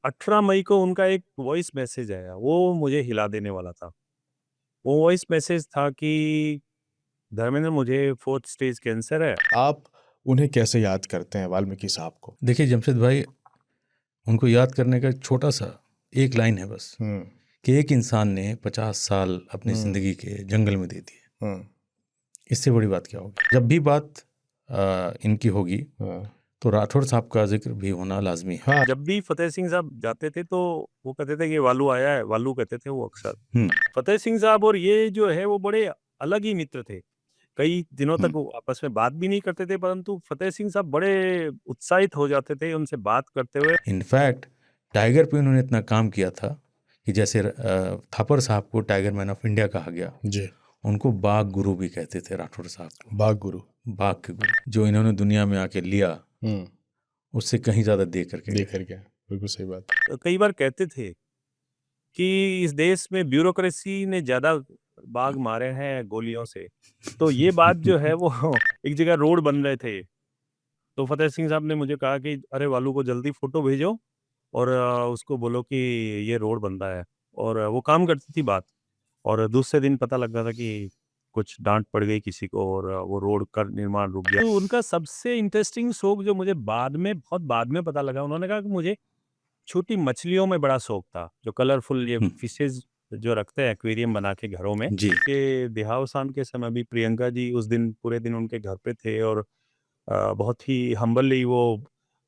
18 मई को उनका एक वॉइस मैसेज आया, वो मुझे हिला देने वाला था। वो वॉइस मैसेज था कि धर्मेंद्र, मुझे 4th स्टेज कैंसर है। आप उन्हें कैसे याद करते हैं, वाल्मीकि साहब को? देखिए जमशेद भाई, उनको याद करने का छोटा सा एक लाइन है बस, कि एक इंसान ने 50 साल अपनी ज़िंदगी के जंगल में दे दिए। इससे बड़ी बात क्या होगी? जब भी बात इनकी होगी तो राठौड़ साहब का जिक्र भी होना लाजमी है। हाँ। जब भी फतेह सिंह साहब जाते थे तो वो कहते थे कि वालू आया है, वालू कहते थे वो अक्सर। फतेह सिंह साहब और ये जो है वो बड़े अलग ही मित्र थे। कई दिनों तक वो आपस में बात भी नहीं करते थे, परंतु फतेह सिंह साहब बड़े उत्साहित हो जाते थे उनसे बात करते हुए। इनफैक्ट टाइगर पे उन्होंने इतना काम किया था कि जैसे थापर साहब को टाइगर मैन ऑफ इंडिया कहा गया जी। उनको बाघ गुरु भी कहते थे राठौड़ साहब को। बाघ गुरु, बाघ के गुरु जो इन्होंने दुनिया में आके लिया उससे कहीं ज़्यादा दे करके गया। बिल्कुल सही बात। कई बार कहते थे कि इस देश में ब्यूरोक्रेसी ने ज्यादा बाघ मारे हैं गोलियों से। तो ये बात जो है वो एक जगह रोड बन रहे थे तो फतेह सिंह साहब ने मुझे कहा कि अरे वालू को जल्दी फोटो भेजो और उसको बोलो कि ये रोड बन रहा है। और वो काम करती थी बात, और दूसरे दिन पता लग गया था कि कुछ डांट पड़ गई किसी को और वो रोड का निर्माण रुक गया। तो उनका सबसे इंटरेस्टिंग शौक जो मुझे बहुत बाद में पता लगा, उन्होंने कहा कि मुझे छोटी मछलियों में बड़ा शौक था, जो कलरफुल ये फिशेज जो रखते हैं एक्वेरियम बना के घरों में। जी। के देहावसान के समय भी प्रियंका जी उस दिन पूरे दिन उनके घर पे थे और बहुत ही हम्बली वो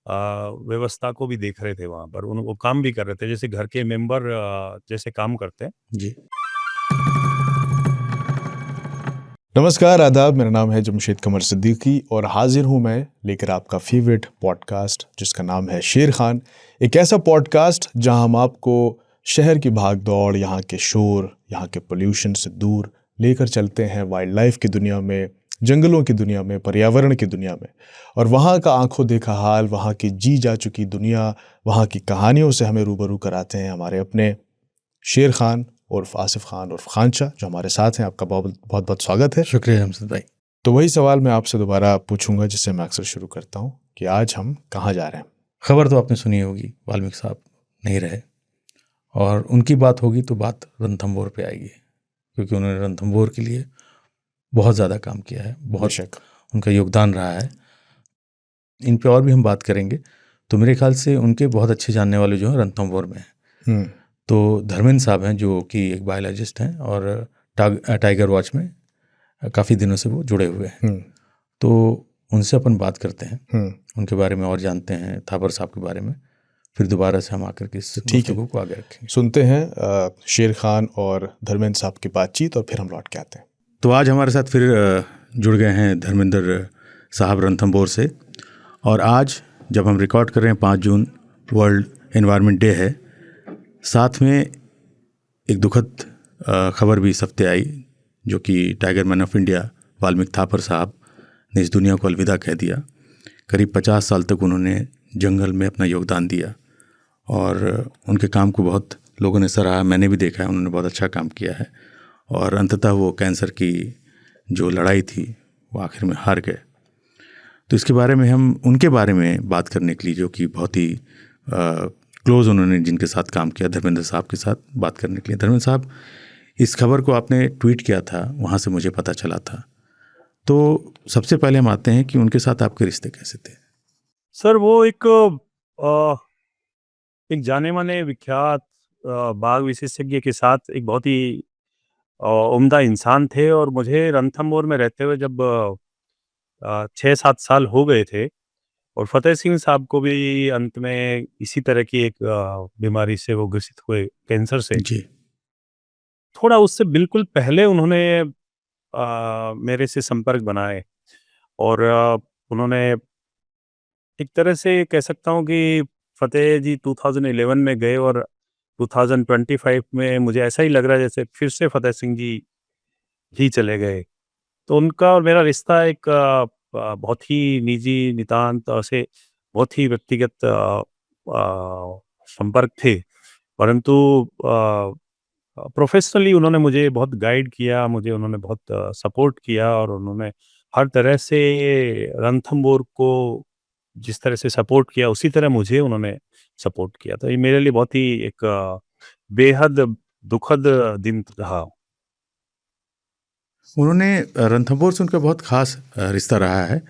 व्यवस्था को भी देख रहे थे वहाँ पर। वो काम भी कर रहे थे जैसे घर के मेंबर जैसे काम करते हैं। जी। नमस्कार, आदाब। मेरा नाम है जमशेद कमर सिद्दीकी और हाजिर हूँ मैं लेकर आपका फेवरेट पॉडकास्ट जिसका नाम है शेर खान। एक ऐसा पॉडकास्ट जहां हम आपको शहर की भाग दौड़, यहाँ के शोर, यहाँ के पोल्यूशन से दूर लेकर चलते हैं वाइल्ड लाइफ की दुनिया में, जंगलों की दुनिया में, पर्यावरण की दुनिया में, और वहाँ का आंखों देखा हाल, वहाँ की जी जा चुकी दुनिया, वहाँ की कहानियों से हमें रूबरू कराते हैं हमारे अपने शेर खान उर्फ आसिफ खान उर्फ खानचा, जो हमारे साथ हैं। आपका बहुत बहुत स्वागत है। शुक्रिया जमशेद भाई। तो वही सवाल मैं आपसे दोबारा पूछूंगा जिससे मैं अक्सर शुरू करता हूँ कि आज हम कहाँ जा रहे हैं? खबर तो आपने सुनी होगी, वाल्मीकि साहब नहीं रहे और उनकी बात होगी तो बात रणथंभौर पे आएगी, क्योंकि उन्होंने रणथंभौर के लिए बहुत ज़्यादा काम किया है, बहुत उनका योगदान रहा है। इन पे और भी हम बात करेंगे। तो मेरे ख्याल से उनके बहुत अच्छे जानने वाले जो हैं रणथंभौर में हैं। तो धर्मेंद्र साहब हैं जो कि एक बायोलॉजिस्ट हैं और टाइगर वॉच में काफ़ी दिनों से वो जुड़े हुए हैं। तो उनसे अपन बात करते हैं, उनके बारे में और जानते हैं, थापर साहब के बारे में, फिर दोबारा से हम आकर के इस गुफ्तगू को आगे रखेंगे। सुनते हैं शेर खान और धर्मेंद्र साहब की बातचीत और फिर हम लौट के आते हैं। तो आज हमारे साथ फिर जुड़ गए हैं धर्मेंद्र साहब रणथंभौर से। और आज जब हम रिकॉर्ड कर रहे हैं 5 जून वर्ल्ड एनवायरनमेंट डे है, साथ में एक दुखद खबर भी इस हफ्ते आई जो कि tiger man of India Valmiki Thapar साहब ने इस दुनिया को अलविदा कह दिया। करीब 50 साल तक उन्होंने जंगल में अपना योगदान दिया और उनके काम को बहुत लोगों ने सराहा, मैंने भी देखा है, उन्होंने बहुत अच्छा काम किया है। और अंततः वो कैंसर की जो लड़ाई थी वो आखिर में हार गए। तो इसके बारे में हम उनके बारे में बात करने के लिए, जो कि बहुत ही क्लोज उन्होंने जिनके साथ काम किया, धर्मेंद्र साहब के साथ बात करने के लिए। धर्मेंद्र साहब, इस खबर को आपने ट्वीट किया था, वहाँ से मुझे पता चला था। तो सबसे पहले हम आते हैं कि उनके साथ आपके रिश्ते कैसे थे? सर, वो एक जाने माने विख्यात बाघ विशेषज्ञ के साथ एक बहुत ही उम्दा इंसान थे। और मुझे रणथंभौर में रहते हुए जब 6-7 साल हो गए थे, और फतेह सिंह साहब को भी अंत में इसी तरह की एक बीमारी से वो ग्रसित हुए, कैंसर से। जी। थोड़ा उससे बिल्कुल पहले उन्होंने मेरे से संपर्क बनाए और उन्होंने एक तरह से कह सकता हूँ कि फतेह जी 2011 में गए और 2025 में मुझे ऐसा ही लग रहा है जैसे फिर से फतेह सिंह जी ही चले गए। तो उनका और मेरा रिश्ता एक बहुत ही निजी, नितांत और से बहुत ही व्यक्तिगत संपर्क थे। परंतु प्रोफेशनली उन्होंने मुझे बहुत गाइड किया, मुझे उन्होंने बहुत सपोर्ट किया और उन्होंने हर तरह से रणथंभौर को जिस तरह से सपोर्ट किया उसी तरह मुझे उन्होंने सपोर्ट किया। तो ये मेरे लिए बहुत ही एक बेहद दुखद दिन रहा। उन्होंने रणथंभौर से उनका बहुत ख़ास रिश्ता रहा है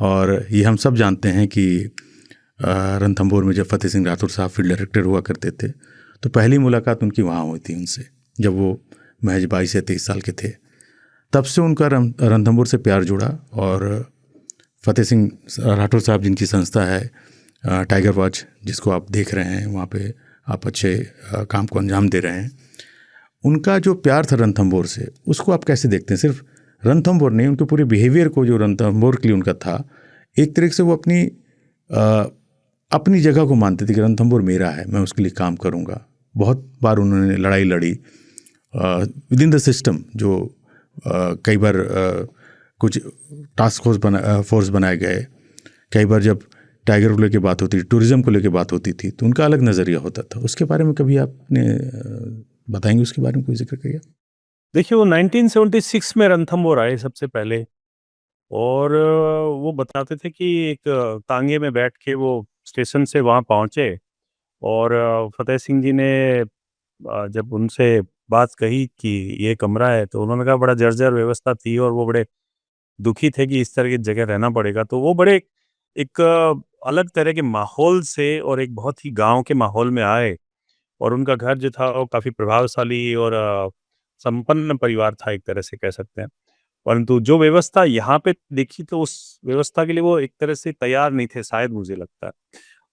और ये हम सब जानते हैं कि रणथंभौर में जब फ़तेह सिंह राठौर साहब फील्ड डायरेक्टर हुआ करते थे तो पहली मुलाकात उनकी वहाँ हुई थी उनसे, जब वो महज 22 या 23 साल के थे। तब से उनका रणथंभौर से प्यार जुड़ा और फ़तेह सिंह राठौर साहब जिनकी संस्था है टाइगर वॉच, जिसको आप देख रहे हैं, वहाँ पे आप अच्छे काम को अंजाम दे रहे हैं। उनका जो प्यार था रणथंभौर से, उसको आप कैसे देखते हैं? सिर्फ रणथंभौर नहीं, उनके पूरे बिहेवियर को जो रणथंभौर के लिए उनका था, एक तरीके से वो अपनी जगह को मानते थे कि रणथंभौर मेरा है, मैं उसके लिए काम करूँगा। बहुत बार उन्होंने लड़ाई लड़ी विद इन द सिस्टम, जो कई बार कुछ टास्क फोर्स बनाए गए, कई बार जब टाइगर को लेकर बात होती थी, टूरिज़्म को लेकर बात होती थी, तो उनका अलग नज़रिया होता था। उसके बारे में कभी आपने बताएंगे, उसके बारे में कोई जिक्र करिए? देखिए, वो 1976 में रणथंभौर आए सबसे पहले, और वो बताते थे कि एक तांगे में बैठ के वो स्टेशन से वहाँ पहुँचे, और फ़तेह सिंह जी ने जब उनसे बात कही कि ये कमरा है, तो उन्होंने कहा बड़ा जर्जर व्यवस्था थी और वो बड़े दुखी थे कि इस तरह की जगह रहना पड़ेगा। तो वो बड़े एक अलग तरह के माहौल से और एक बहुत ही गाँव के माहौल में आए, और उनका घर जो था वो काफ़ी प्रभावशाली और संपन्न परिवार था, एक तरह से कह सकते हैं। परंतु जो व्यवस्था यहाँ पे देखी, तो उस व्यवस्था के लिए वो एक तरह से तैयार नहीं थे, शायद मुझे लगता है।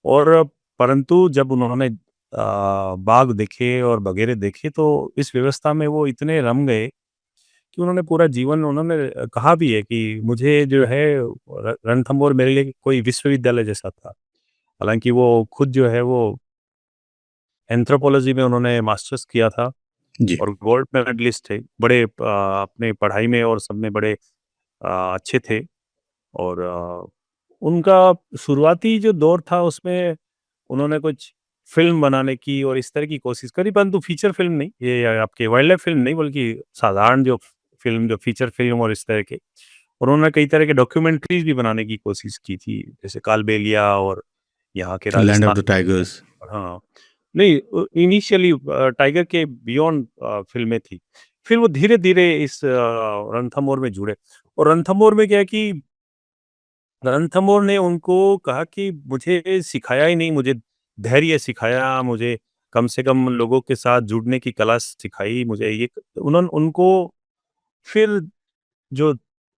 और परंतु जब उन्होंने बाग देखे और वगैरह देखे, तो इस व्यवस्था में वो इतने रम गए कि उन्होंने पूरा जीवन, उन्होंने कहा भी है कि मुझे जो है रणथंभौर मेरे लिए कोई विश्वविद्यालय जैसा था। हालांकि वो खुद जो है वो एंथ्रोपोलॉजी में उन्होंने मास्टर्स किया था जी। और गोल्ड मेडलिस्ट थे, बड़े अपने पढ़ाई में और सब में बड़े अच्छे थे। और उनका शुरुआती जो दौर था उसमें उन्होंने कुछ फ़िल्म बनाने की और इस तरह की कोशिश करी, परंतु फ़ीचर फ़िल्म नहीं, ये आपके वाइल्ड लाइफ़ फ़िल्म नहीं, बल्कि साधारण जो फ़िल्म, जो फ़ीचर फ़िल्म और इस तरह के। और उन्होंने कई तरह के डॉक्यूमेंट्रीज़ भी बनाने की कोशिश की थी, जैसे कालबेलिया और यहाँ के land of Rajasthan. The tigers. हाँ, नहीं, इनिशियली टाइगर के बियॉन्ड फ़िल्में थी। फिर वो धीरे-धीरे इस रणथंभौर में जुड़े, और रणथंभौर में क्या है कि रणथंभौर ने उनको कहा कि मुझे सिखाया ही नहीं, मुझे धैर्य सिखाया, मुझे कम से कम लोगों के साथ जुड़ने की कला सिखाई, मुझे ये उनको फिर जो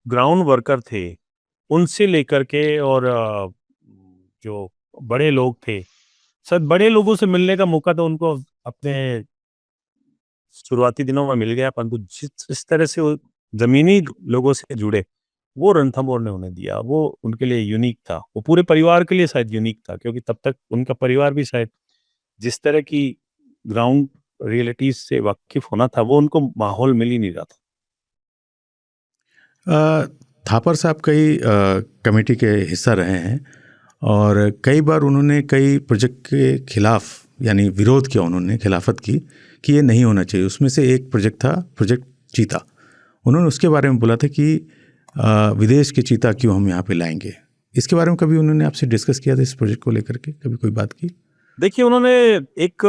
ग्राउंड वर्कर थे, उनसे लेकर के, और जो बड़े लोग थे, शायद बड़े लोगों से मिलने का मौका तो उनको अपने शुरुआती दिनों में मिल गया, परंतु जिस तरह से वो ज़मीनी लोगों से जुड़े, वो रणथंभौर ने उन्हें दिया। वो उनके लिए यूनिक था। वो पूरे परिवार के लिए शायद यूनिक था, क्योंकि तब तक उनका परिवार भी शायद जिस तरह की ग्राउंड रियलिटीज़ से वाकिफ़ होना था, वो उनको माहौल मिल ही नहीं रहा था। थापर साहब कई कमेटी के हिस्सा रहे हैं और कई बार उन्होंने कई प्रोजेक्ट के खिलाफ, यानी विरोध किया, उन्होंने खिलाफत की कि ये नहीं होना चाहिए। उसमें से एक प्रोजेक्ट था प्रोजेक्ट चीता। उन्होंने उसके बारे में बोला था कि विदेश के चीता क्यों हम यहाँ पे लाएंगे। इसके बारे में कभी उन्होंने आपसे डिस्कस किया था, इस प्रोजेक्ट को लेकर के कभी कोई बात की? देखिए, उन्होंने एक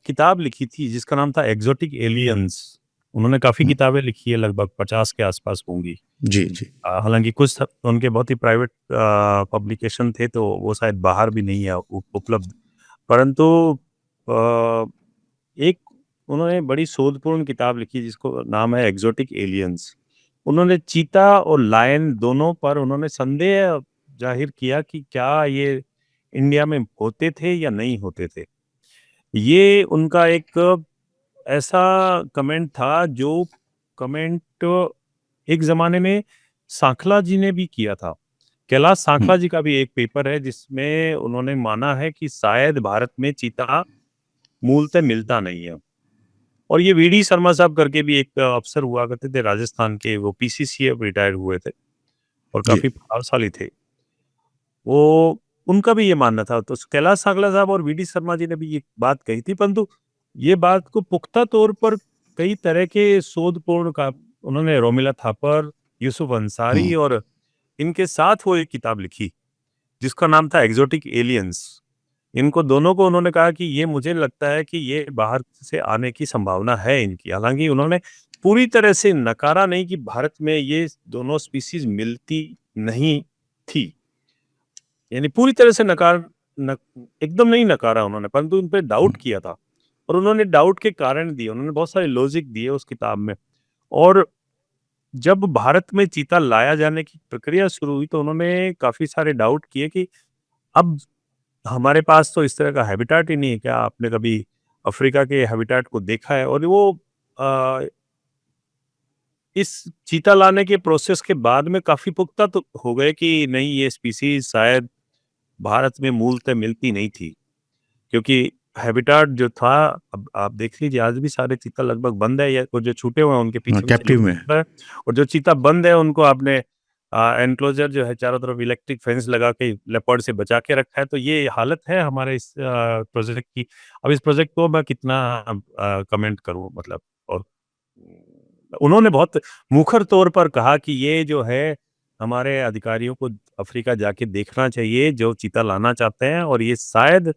किताब लिखी थी जिसका नाम था एक्सोटिक एलियंस। उन्होंने काफ़ी किताबें लिखी है, लगभग 50 के आसपास होंगी। जी जी। हालाँकि कुछ उनके बहुत ही प्राइवेट पब्लिकेशन थे, तो वो शायद बाहर भी नहीं है उपलब्ध। परंतु अ, एक उन्होंने बड़ी शोधपूर्ण किताब लिखी जिसको नाम है एक्सोटिक एलियंस। उन्होंने चीता और लायन दोनों पर उन्होंने संदेह ज़ाहिर किया कि क्या ये इंडिया में होते थे या नहीं होते थे। ये उनका एक ऐसा कमेंट था, जो कमेंट एक ज़माने में सांखला जी ने भी किया था। कैलाश सांखला जी का भी एक पेपर है जिसमें उन्होंने माना है कि शायद भारत में चीता मूलतः मिलता नहीं है। और ये वीडी शर्मा साहब करके भी एक अफ़सर हुआ करते थे राजस्थान के, वो पीसीसी अब रिटायर हुए थे और जी। काफ़ी प्रभावशाली थे। वो उनका भी ये मानना था, तो कैलाश सांखला साहब और वीडी शर्मा जी ने भी ये बात कही थी, परंतु ये बात को पुख्ता तौर पर कई तरह के शोधपूर्ण का उन्होंने रोमिला थापर, यूसुफ अंसारी और इनके साथ वो एक किताब लिखी, जिसका नाम था एक्सोटिक एलियंस। इनको दोनों को उन्होंने कहा कि ये मुझे लगता है कि ये बाहर से आने की संभावना है इनकी। हालांकि उन्होंने पूरी तरह से नकारा नहीं कि भारत में ये दोनों स्पीसीज मिलती नहीं थी, यानी पूरी तरह से एकदम नहीं नकारा उन्होंने, परंतु उन पर डाउट किया था। और उन्होंने डाउट के कारण दिए, उन्होंने बहुत सारे लॉजिक दिए उस किताब में। और जब भारत में चीता लाया जाने की प्रक्रिया शुरू हुई तो उन्होंने काफी सारे डाउट किए कि अब हमारे पास तो इस तरह का हैबिटाट ही नहीं है। क्या आपने कभी अफ्रीका के हैबिटाट को देखा है? और वो इस चीता लाने के प्रोसेस के बाद में काफी पुख्ता तो हो गए कि नहीं, ये स्पीसीज शायद भारत में मूलतः मिलती नहीं थी, क्योंकि हैबिटाट जो था, अब आप देख लीजिए आज भी सारे चीता लगभग बंद है, या जो छूटे हुए हैं उनके पीछे कैप्टिव में। और जो चीता बंद है उनको आपने एनक्लोजर जो है चारों तरफ इलेक्ट्रिक फेंस लगा के लेपर्ड से बचा के रखा है। तो ये हालत है हमारे इस प्रोजेक्ट की। अब इस प्रोजेक्ट को मैं कितना कमेंट करूं, मतलब। और उन्होंने बहुत मुखर तौर पर कहा कि ये जो है हमारे अधिकारियों को अफ्रीका जाके देखना चाहिए जो चीता लाना चाहते हैं, और ये शायद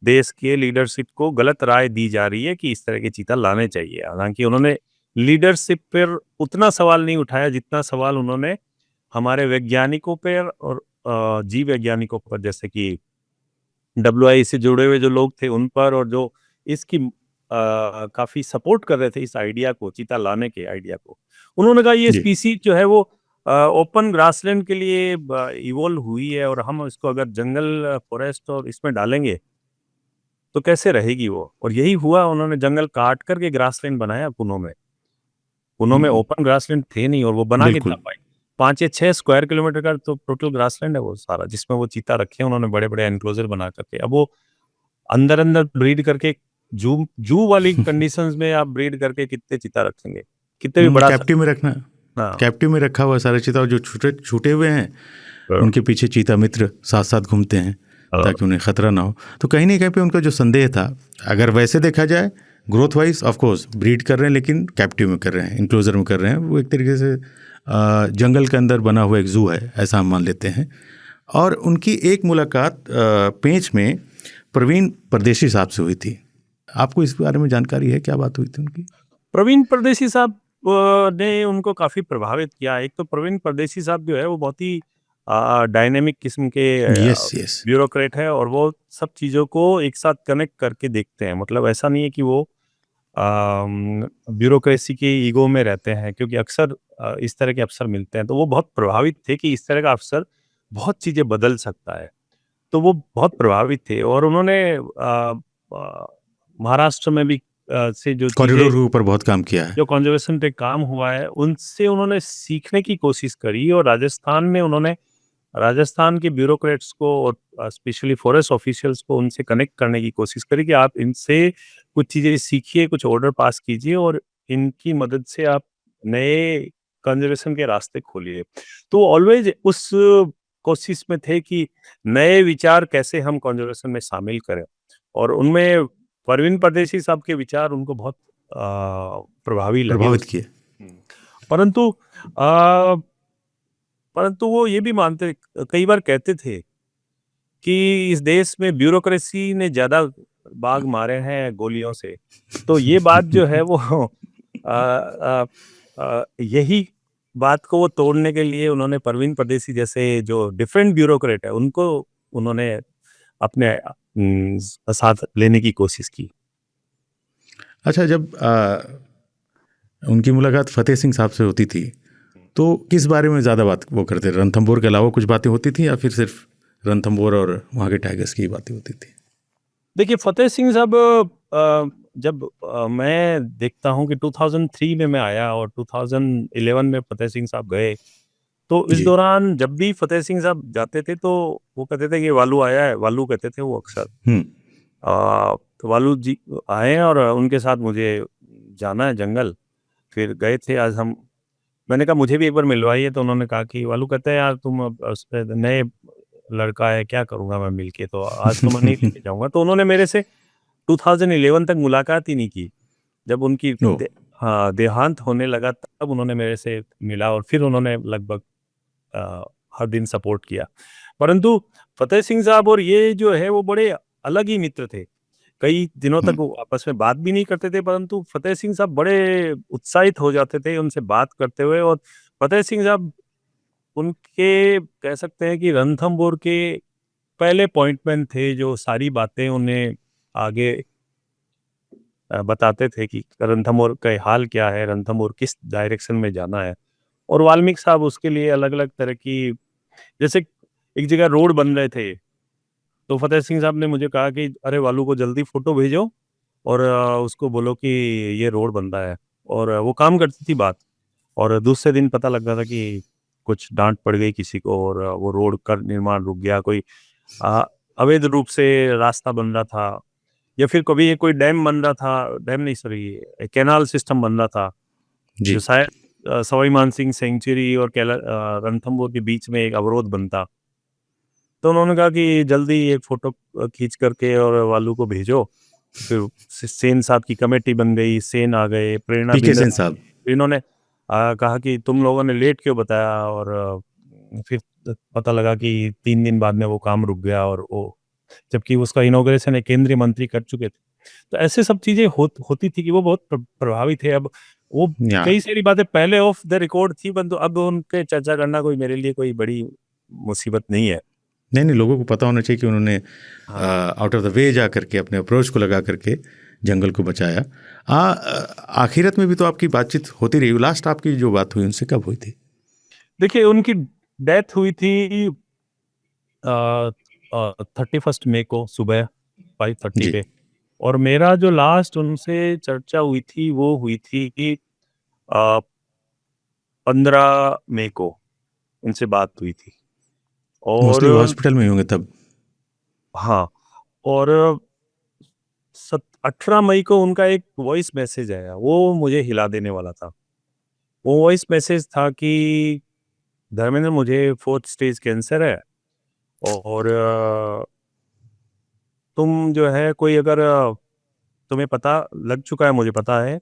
देश के लीडरशिप को गलत राय दी जा रही है कि इस तरह के चीता लाने चाहिए। हालांकि उन्होंने लीडरशिप पर उतना सवाल नहीं उठाया जितना सवाल उन्होंने हमारे वैज्ञानिकों पर और जीव वैज्ञानिकों पर, जैसे कि WI से जुड़े हुए जो लोग थे उन पर, और जो इसकी काफी सपोर्ट कर रहे थे इस आइडिया को, चीता लाने के आइडिया को। उन्होंने कहा ये जी। स्पीसीज जो है वो ओपन ग्रासलैंड के लिए इवोल्व हुई है, और हम इसको अगर जंगल, फॉरेस्ट और इसमें डालेंगे तो कैसे रहेगी वो। और यही हुआ, उन्होंने जंगल काट करके ग्रासलैंड बनाया पुणे में। पुणे में ओपन ग्रासलैंड थे नहीं, और वो बना के बिल्कुल। 5 या 6 स्क्वायर किलोमीटर का तो टोटल ग्रासलैंड है वो सारा, जिसमें वो चीता रखे हैं उन्होंने बड़े बड़े एनक्लोजर बना करके। अब वो अंदर अंदर ब्रीड करके जू जू वाली कंडीशंस में आप ब्रीड करके कितने चीता रखेंगे, कितने भी बड़ा कैप्टिव में रखना, हाँ। कैप्टिव में रखा हुआ सारे चीता, और जो छूटे छूटे हुए हैं उनके पीछे चीता मित्र साथ साथ घूमते हैं ताकि उन्हें खतरा ना हो। तो कहीं ना कहीं पे उनका जो संदेह था, अगर वैसे देखा जाए growth wise of course breed कर रहे हैं, लेकिन कैप्टिव में कर रहे हैं, इंक्लोजर में कर रहे हैं, वो एक तरीके से जंगल के अंदर बना हुआ एक जू है, ऐसा हम मान लेते हैं। और उनकी एक मुलाकात पेंच में प्रवीण परदेशी साहब से हुई थी। आपको इस बारे में जानकारी है, क्या बात हुई थी उनकी? प्रवीण परदेशी साहब ने उनको काफी प्रभावित किया। एक तो प्रवीण परदेशी साहब जो है वो बहुत ही डायनेमिक किस्म के यस। ब्यूरोक्रेट है, और वो सब चीज़ों को एक साथ कनेक्ट करके देखते हैं। मतलब ऐसा नहीं है कि वो ब्यूरोक्रेसी के ईगो में रहते हैं, क्योंकि अक्सर इस तरह के अफसर मिलते हैं तो वो बहुत प्रभावित थे कि इस तरह का अफसर बहुत चीज़ें बदल सकता है। तो वो बहुत प्रभावित थे, और उन्होंने महाराष्ट्र में भी से जो कॉरिडोर चीज़ें, के ऊपर बहुत काम किया है। जो कंजर्वेशन पे काम हुआ है, उनसे उन्होंने सीखने की कोशिश करी। और राजस्थान में उन्होंने राजस्थान के ब्यूरोक्रेट्स को और स्पेशली फॉरेस्ट ऑफिशियल्स को उनसे कनेक्ट करने की कोशिश करी कि आप इनसे कुछ चीज़ें सीखिए, कुछ ऑर्डर पास कीजिए, और इनकी मदद से आप नए कंजर्वेशन के रास्ते खोलिए। तो ऑलवेज उस कोशिश में थे कि नए विचार कैसे हम कंजर्वेशन में शामिल करें, और उनमें परवीन परदेशी साहब के विचार उनको बहुत प्रभावी लगे। प्रभावित किए। परंतु अ, परंतु वो ये भी मानते, कई बार कहते थे कि इस देश में ब्यूरोक्रेसी ने ज्यादा बाघ मारे हैं गोलियों से। तो ये बात जो है वो यही बात को वो तोड़ने के लिए उन्होंने परवीन परदेसी जैसे जो डिफरेंट ब्यूरोक्रेट है उनको उन्होंने अपने साथ लेने की कोशिश की। अच्छा, जब उनकी मुलाकात फतेह सिंह साहब से होती थी तो किस बारे में ज़्यादा बात वो करते थे? रणथंभौर के अलावा कुछ बातें होती थी, या फिर सिर्फ रणथंभौर और वहाँ के टाइगर्स की बातें होती थी? देखिए, फतेह सिंह साहब जब मैं देखता हूँ कि 2003 में मैं आया और 2011 में फतेह सिंह साहब गए, तो इस जी। दौरान जब भी फतेह सिंह साहब जाते थे तो वो कहते थे कि वालू आया है, वालू कहते थे वो अक्सर। तो वालू जी आए और उनके साथ मुझे जाना है जंगल। फिर गए थे आज हम, मैंने कहा मुझे भी एक बार मिलवाइए, तो उन्होंने कहा कि वालू कहते हैं यार तुम अब नए लड़का है, क्या करूँगा मैं मिलके, तो आज तो मैं नहीं लेके जाऊँगा। तो उन्होंने मेरे से 2011 तक मुलाकात ही नहीं की। जब उनकी ओह। देहांत होने लगा तब उन्होंने मेरे से मिला, और फिर उन्होंने लगभग हर दिन सपोर्ट किया। परंतु फतेह सिंह साहब और ये जो है वो बड़े अलग ही मित्र थे। कई दिनों तक वो आपस में बात भी नहीं करते थे, परंतु फतेह सिंह साहब बड़े उत्साहित हो जाते थे उनसे बात करते हुए। और फतेह सिंह साहब उनके कह सकते हैं कि रणथंभौर के पहले अपॉइंटमेंट थे, जो सारी बातें उन्हें आगे बताते थे कि रणथंभौर का हाल क्या है, रणथंभौर किस डायरेक्शन में जाना है। और वाल्मीकि साहब उसके लिए अलग अलग तरह की, जैसे एक जगह रोड बन रहे थे, तो फतेह सिंह साहब ने मुझे कहा कि अरे वालू को जल्दी फोटो भेजो और उसको बोलो कि ये रोड बन रहा है। और वो काम करती थी बात। और दूसरे दिन पता लग रहा था कि कुछ डांट पड़ गई किसी को और वो रोड का निर्माण रुक गया, कोई अ, अवैध रूप से रास्ता बन रहा था, या फिर कभी ये कोई डैम बन रहा था, डैम नहीं सॉरी कैनाल सिस्टम बन रहा था, जो जी। शायद सवाई मानसिंह सेंचुरी और रणथंभौर के बीच में एक अवरोध बनता। तो उन्होंने कहा कि जल्दी एक फोटो खींच करके और वालू को भेजो। फिर सेन साहब की कमेटी बन गई, सेन आ गए, प्रेरणा पीके बिंदर सेन आ साहब। गए। इन्होंने कहा कि तुम लोगों ने लेट क्यों बताया, और फिर पता लगा कि 3 दिन बाद में वो काम रुक गया, और वो जबकि उसका इनॉग्रेशन एक केंद्रीय मंत्री कर चुके थे। तो ऐसे सब चीजें होती थी कि वो बहुत प्रभावी थे। अब वो या कई सारी बातें पहले ऑफ द रिकॉर्ड थी, परंतु अब उनके चर्चा करना कोई मेरे लिए कोई बड़ी मुसीबत नहीं है। नहीं नहीं, लोगों को पता होना चाहिए कि उन्होंने हाँ। आउट ऑफ द वे जा करके अपने अप्रोच को लगा करके जंगल को बचाया। आखिरत में भी तो आपकी बातचीत होती रही। लास्ट आपकी जो बात हुई उनसे कब हुई थी? देखिए उनकी डेथ हुई थी 31 मई को सुबह 5:30 जी। पे। और मेरा जो लास्ट उनसे चर्चा हुई थी वो हुई थी कि 15 मई को उनसे बात हुई थी। और मोस्टली वो हॉस्पिटल में ही होंगे तब। हाँ, और 18 मई को उनका एक वॉइस मैसेज आया, वो मुझे हिला देने वाला था। वो वॉइस मैसेज था कि धर्मेंद्र, मुझे 4th स्टेज कैंसर है, और तुम जो है कोई अगर तुम्हें पता लग चुका है, मुझे पता है।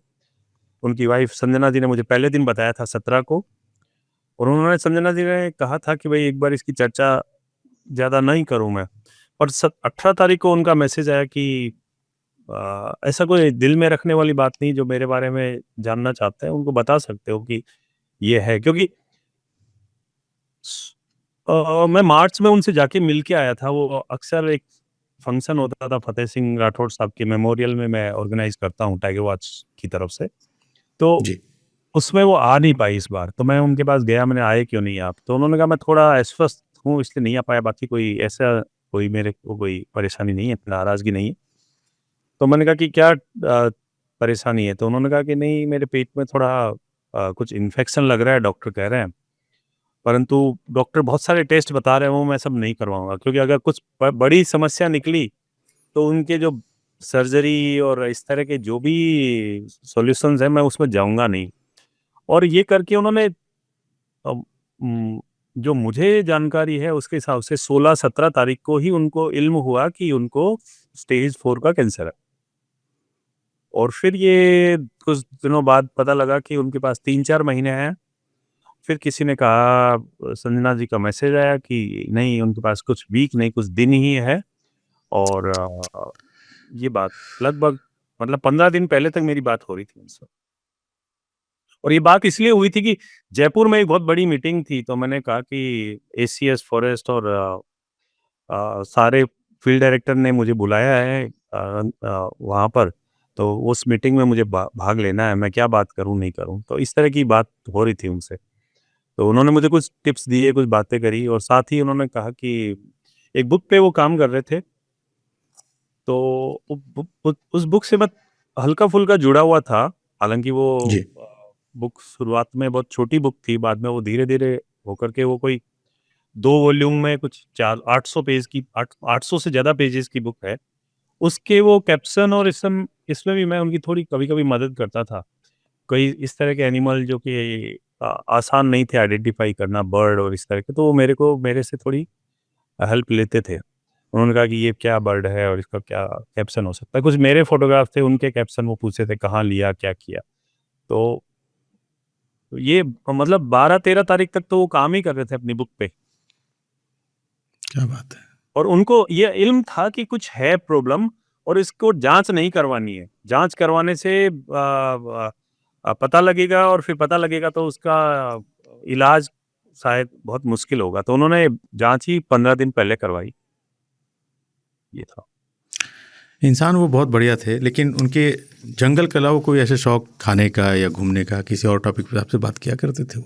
उनकी वाइफ संजना जी ने मुझे पहले दिन बताया था 17 को। और उन्होंने, संजना जी ने कहा था कि भाई एक बार इसकी चर्चा ज़्यादा नहीं करूं मैं। और 18 तारीख को उनका मैसेज आया कि ऐसा कोई दिल में रखने वाली बात नहीं, जो मेरे बारे में जानना चाहते हैं उनको बता सकते हो कि ये है। क्योंकि मैं मार्च में उनसे जाके मिल के आया था। वो अक्सर एक फंक्शन होता था फतेह सिंह राठौड़ साहब के मेमोरियल में, मैं ऑर्गेनाइज करता हूँ टाइगर वॉच की तरफ से। तो जी। उसमें वो आ नहीं पाई इस बार। तो मैं उनके पास गया, मैंने, आए क्यों नहीं आप? तो उन्होंने कहा मैं थोड़ा अस्वस्थ हूँ इसलिए नहीं आ पाया, बाकी कोई ऐसा कोई मेरे को कोई परेशानी नहीं है, नाराजगी नहीं है। तो मैंने कहा कि क्या परेशानी है? तो उन्होंने कहा कि नहीं, मेरे पेट में थोड़ा कुछ इन्फेक्शन लग रहा है, डॉक्टर कह रहे हैं। परंतु डॉक्टर बहुत सारे टेस्ट बता रहे हैं, वो मैं सब नहीं करवाऊंगा, क्योंकि अगर कुछ बड़ी समस्या निकली तो उनके जो सर्जरी और इस तरह के जो भी सॉल्यूशंस हैं, मैं उसमें जाऊंगा नहीं। और ये करके उन्होंने अम, उम, जो मुझे जानकारी है उसके हिसाब से 16-17 तारीख को ही उनको इल्म हुआ कि उनको स्टेज 4 का कैंसर है। और फिर ये कुछ दिनों बाद पता लगा कि उनके पास 3-4 महीने हैं। फिर किसी ने कहा, संजना जी का मैसेज आया कि नहीं, उनके पास कुछ वीक नहीं, कुछ दिन ही है। और ये बात लगभग, मतलब 15 दिन पहले तक मेरी बात हो रही थी उनसे। और ये बात इसलिए हुई थी कि जयपुर में एक बहुत बड़ी मीटिंग थी, तो मैंने कहा कि एसीएस फॉरेस्ट और सारे फील्ड डायरेक्टर ने मुझे बुलाया है वहाँ पर। तो उस मीटिंग में मुझे भाग लेना है, मैं क्या बात करूँ नहीं करूँ। तो इस तरह की बात हो रही थी उनसे। तो उन्होंने मुझे कुछ टिप्स दिए, कुछ बातें करी, और साथ ही उन्होंने कहा कि एक बुक पे वो काम कर रहे थे। तो उस बुक से मैं हल्का-फुल्का जुड़ा हुआ था। हालाँकि वो जी। बुक शुरुआत में बहुत छोटी बुक थी, बाद में वो धीरे-धीरे होकर के वो कोई 2 वॉल्यूम में कुछ 4 800 पेज की, 800 से ज़्यादा पेजेज़ की बुक है। उसके वो कैप्शन और इसम इसमें भी मैं उनकी थोड़ी कभी-कभी मदद करता था। कई इस तरह के एनिमल जो कि आसान नहीं थे आइडेंटिफ़ाई करना, बर्ड और इस तरह के, तो वो मेरे से थोड़ी हेल्प लेते थे। उन्होंने कहा कि ये क्या बर्ड है और इसका क्या कैप्शन हो सकता है। कुछ मेरे फ़ोटोग्राफ थे, उनके कैप्शन वो पूछे थे, कहाँ लिया, क्या किया। तो ये मतलब 12-13 तारीख तक तो वो काम ही कर रहे थे अपनी बुक पे। क्या बात है। और उनको ये इल्म था कि कुछ है प्रॉब्लम और इसको जांच नहीं करवानी है, जांच करवाने से पता लगेगा और फिर पता लगेगा तो उसका इलाज शायद बहुत मुश्किल होगा, तो उन्होंने जांच ही 15 दिन पहले करवाई। ये था। इंसान वो बहुत बढ़िया थे, लेकिन उनके जंगल के अलावा कोई ऐसे शौक खाने का या घूमने का, किसी और टॉपिक पे आपसे बात किया करते थे वो?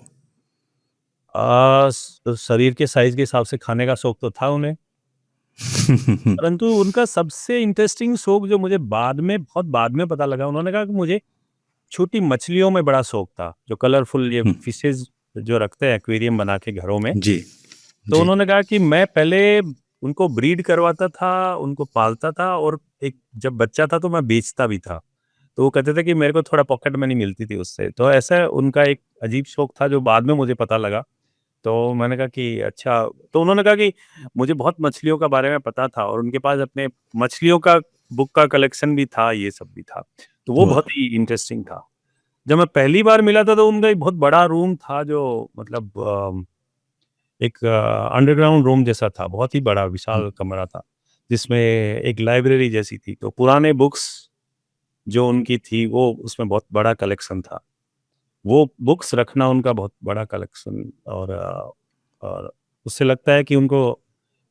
शरीर के साइज के हिसाब से खाने का शौक तो था उन्हें, परंतु उनका सबसे इंटरेस्टिंग शौक जो मुझे बहुत बाद में पता लगा, उन्होंने कहा कि मुझे छोटी मछलियों में बड़ा शौक था, जो कलरफुल ये फिशेज जो रखते हैं एक्वेरियम बना के घरों में। जी, तो जी। उन्होंने कहा कि मैं पहले उनको ब्रीड करवाता था, उनको पालता था और एक जब बच्चा था तो मैं बेचता भी था। तो वो कहते थे कि मेरे को थोड़ा पॉकेट मनी मिलती थी उससे। तो ऐसा उनका एक अजीब शौक था जो बाद में मुझे पता लगा। तो मैंने कहा कि अच्छा, तो उन्होंने कहा कि मुझे बहुत मछलियों का बारे में पता था और उनके पास अपने मछलियों का बुक का कलेक्शन भी था, ये सब भी था। तो वो वाह! बहुत ही इंटरेस्टिंग था। जब मैं पहली बार मिला था तो उनका एक बहुत बड़ा रूम था जो मतलब एक अंडरग्राउंड रूम जैसा था, बहुत ही बड़ा हुँ, विशाल कमरा था, जिसमें एक लाइब्रेरी जैसी थी। तो पुराने बुक्स जो उनकी थी वो उसमें बहुत बड़ा कलेक्शन था। वो बुक्स रखना उनका बहुत बड़ा कलेक्शन और उससे लगता है कि उनको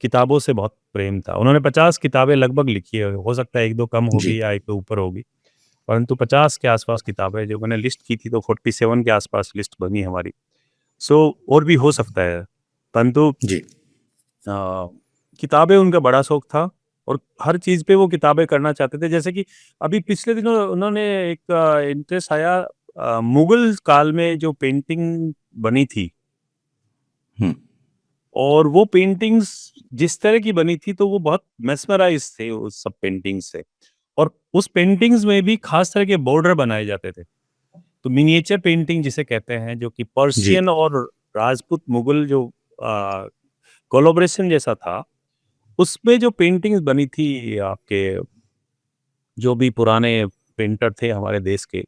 किताबों से बहुत प्रेम था। उन्होंने 50 किताबें लगभग लिखी है, हो सकता है 1-2 कम जी। होगी या 1-2 ऊपर होगी, परंतु 50 के आस-पास किताबें जो मैंने लिस्ट की थी तो 47 के आस-पास लिस्ट बनी हमारी। सो और भी हो सकता है, परंतु जी। अ, किताबें उनका बड़ा शौक था और हर चीज़ पे वो किताबें करना चाहते थे। जैसे कि अभी पिछले दिनों उन्होंने एक इंटरेस्ट आया मुगल काल में जो पेंटिंग बनी थी हुँ, और वो पेंटिंग्स जिस तरह की बनी थी तो वो बहुत मेस्मराइज़ थे उस सब पेंटिंग से और उस पेंटिंग्स में भी खास तरह के बॉर्डर बनाए जाते थे। तो मिनिएचर पेंटिंग जिसे कहते हैं जो कि जी। पर्शियन और राजपूत मुगल जो अ, कोलैबोरेशन जैसा था, उसमें जो पेंटिंग्स बनी थी आपके जो भी पुराने पेंटर थे हमारे देश के,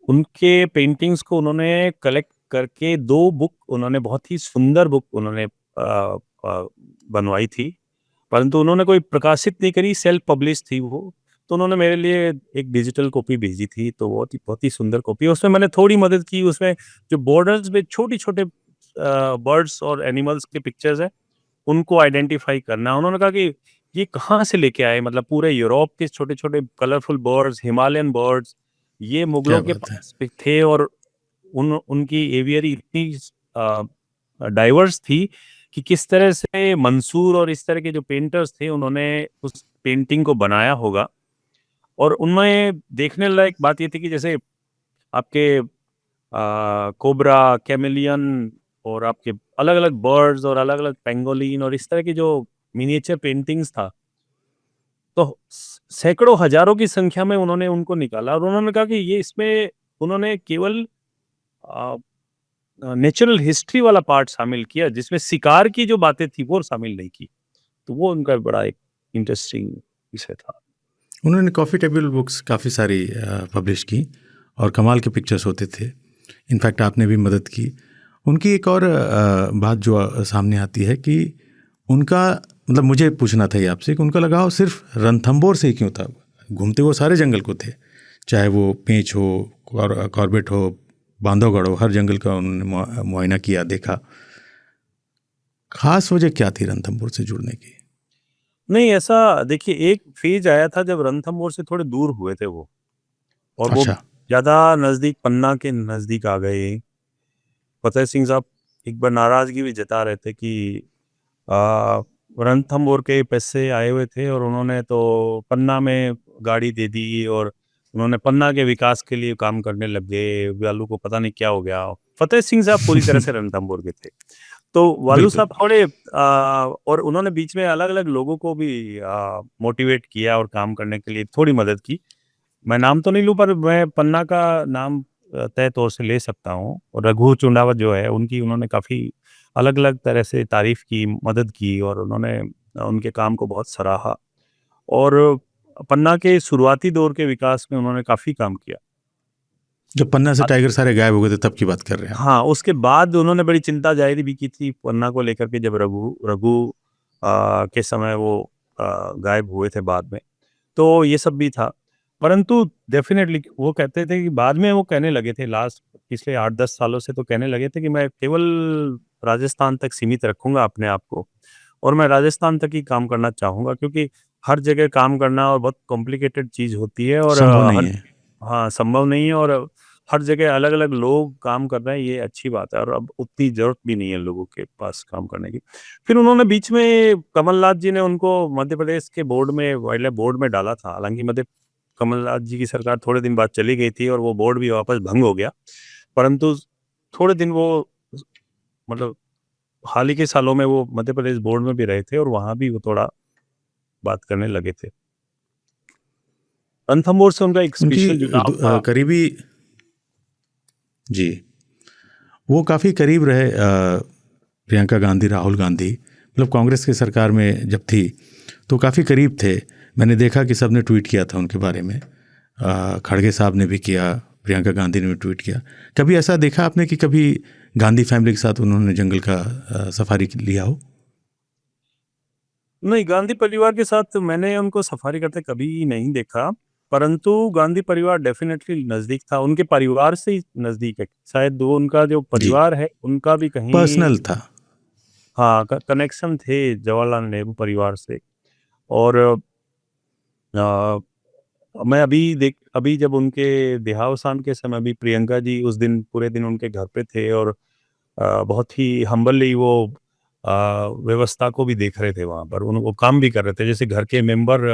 उनके पेंटिंग्स को उन्होंने कलेक्ट करके 2 बुक उन्होंने बहुत ही सुंदर बुक उन्होंने बनवाई थी। परंतु उन्होंने कोई प्रकाशित नहीं करी, सेल्फ पब्लिश थी वो। तो उन्होंने मेरे लिए एक डिजिटल कॉपी भेजी थी, तो बहुत ही सुंदर कॉपी है। उसमें मैंने थोड़ी मदद की, उसमें जो बॉर्डर्स में छोटे-छोटे बर्ड्स और एनिमल्स के पिक्चर्स हैं, उनको आइडेंटिफ़ाई करना। उन्होंने कहा कि ये कहाँ से लेके आए? मतलब पूरे यूरोप के छोटे-छोटे कलरफुल बर्ड्स, हिमालयन बर्ड्स, ये क्या मुगलों के बात है! पास भी थे और उनकी एवियरी इतनी अ, डाइवर्स थी कि किस तरह से मंसूर और इस तरह के जो पेंटर्स थे, उन्होंने उस पेंटिंग को बनाया होगा। और उनमें देखने लायक बात ये थी कि जैसे आपके कोबरा, कैमेलियन और आपके अलग-अलग बर्ड्स और अलग-अलग पेंगोलिन और इस तरह की जो मिनिएचर पेंटिंग्स था, तो सैकड़ों, हज़ारों की संख्या में उन्होंने उनको निकाला और उन्होंने कहा कि ये इसमें उन्होंने केवल अ नेचुरल हिस्ट्री वाला पार्ट शामिल किया, जिसमें शिकार की जो बातें थी, वो शामिल नहीं की। तो वो उनका बड़ा एक इंटरेस्टिंग विषय था। उन्होंने कॉफ़ी टेबल बुक्स काफ़ी सारी पब्लिश की और कमाल के पिक्चर्स होते थे। इनफैक्ट आपने भी मदद की। उनकी एक और बात जो सामने आती है कि उनका मतलब मुझे पूछना था ये आपसे कि उनका लगाव सिर्फ़ रणथंभौर से ही क्यों था? घूमते वो सारे जंगल को थे, चाहे वो पेंच हो, कॉर्बेट हो, बांधवगढ़ हो, हर जंगल का उन्होंने मुआयना किया, देखा। ख़ास वजह क्या थी रणथंभौर से जुड़ने की? नहीं, ऐसा देखिए एक फ़ेज़ आया था जब रणथंभौर से थोड़े दूर हुए थे वो और वो अच्छा। ज़्यादा नज़दीक पन्ना के नज़दीक आ गए। फतेह सिंह साहब एक बार नाराज़गी भी जता रहे थे कि अ, रणथंभौर के पैसे आए हुए थे और उन्होंने तो पन्ना में गाड़ी दे दी और उन्होंने पन्ना के विकास के लिए काम करने लग गए। वालू को पता नहीं क्या हो गया। फतेह सिंह साहब पूरी तरह से रणथंभौर के थे। तो वालू बिल्कुल। साहब थोड़े और उन्होंने बीच में अलग-अलग लोगों को भी मोटिवेट किया और काम करने के लिए थोड़ी मदद की। मैं नाम तो नहीं लूँ पर मैं पन्ना का नाम तय तौर से ले सकता हूँ और रघु चुंडावत जो है उनकी उन्होंने काफ़ी अलग-अलग तरह से तारीफ़ की, मदद की और उन्होंने उनके काम को बहुत सराहा और पन्ना के शुरुआती दौर के विकास में उन्होंने काफ़ी काम किया। जब पन्ना से टाइगर सारे गायब हो गए थे तब की बात कर रहे हैं आप? हाँ, उसके बाद उन्होंने बड़ी चिंता जाहिर भी की थी पन्ना को लेकर के, जब रघु के समय वो गायब हुए थे बाद में, तो ये सब भी था। परंतु डेफिनेटली वो कहते थे कि बाद में वो कहने लगे थे, लास्ट पिछले 8-10 सालों से तो कहने लगे थे कि मैं केवल राजस्थान तक सीमित रखूंगा अपने आप को, और मैं राजस्थान तक ही काम करना चाहूंगा, क्योंकि हर जगह काम करना और बहुत कॉम्प्लिकेटेड चीज़ होती है, और संभव नहीं हर है। हाँ, संभव नहीं है, और हर जगह अलग-अलग लोग काम कर रहे हैं, ये अच्छी बात है, और अब उतनी ज़रूरत भी नहीं है लोगों के पास काम करने की। फिर उन्होंने बीच में कमलनाथ जी ने उनको मध्य प्रदेश के बोर्ड में, वाइल्ड लाइफ बोर्ड में डाला था। हालाँकि कमलनाथ जी की सरकार थोड़े दिन बाद चली गई थी और वो बोर्ड भी वापस भंग हो गया। परंतु थोड़े दिन वो मतलब हाल ही के सालों में वो मध्य प्रदेश बोर्ड में भी रहे थे, और वहाँ भी वो थोड़ा बात करने लगे थे। रणथंभौर से उनका एक उनकी स्पेशल जुड़ाव था। करीबी जी, वो काफ़ी करीब रहे प्रियंका गांधी, राहुल गांधी, मतलब कांग्रेस की सरकार में जब थी तो काफ़ी करीब थे। मैंने देखा कि सबने ट्वीट किया था उनके बारे में, खड़गे साहब ने भी किया, प्रियंका गांधी ने भी ट्वीट किया। कभी ऐसा देखा आपने कि कभी गांधी फैमिली के साथ उन्होंने जंगल का सफारी लिया हो? नहीं, गांधी परिवार के साथ मैंने उनको सफारी करते कभी नहीं देखा, परंतु गांधी परिवार डेफिनेटली नज़दीक था, उनके परिवार से ही नज़दीक है। शायद वो उनका जो जी, परिवार है, उनका भी कहीं पर्सनल था। हाँ, कनेक्शन थे जवाहरलाल नेहरू परिवार से। और अ, मैं अभी जब उनके देहावसान के समय भी प्रियंका जी उस दिन पूरे दिन उनके घर पे थे, और बहुत ही हम्बली वो व्यवस्था को भी देख रहे थे वहाँ पर। वो काम भी कर रहे थे, जैसे घर के मेंबर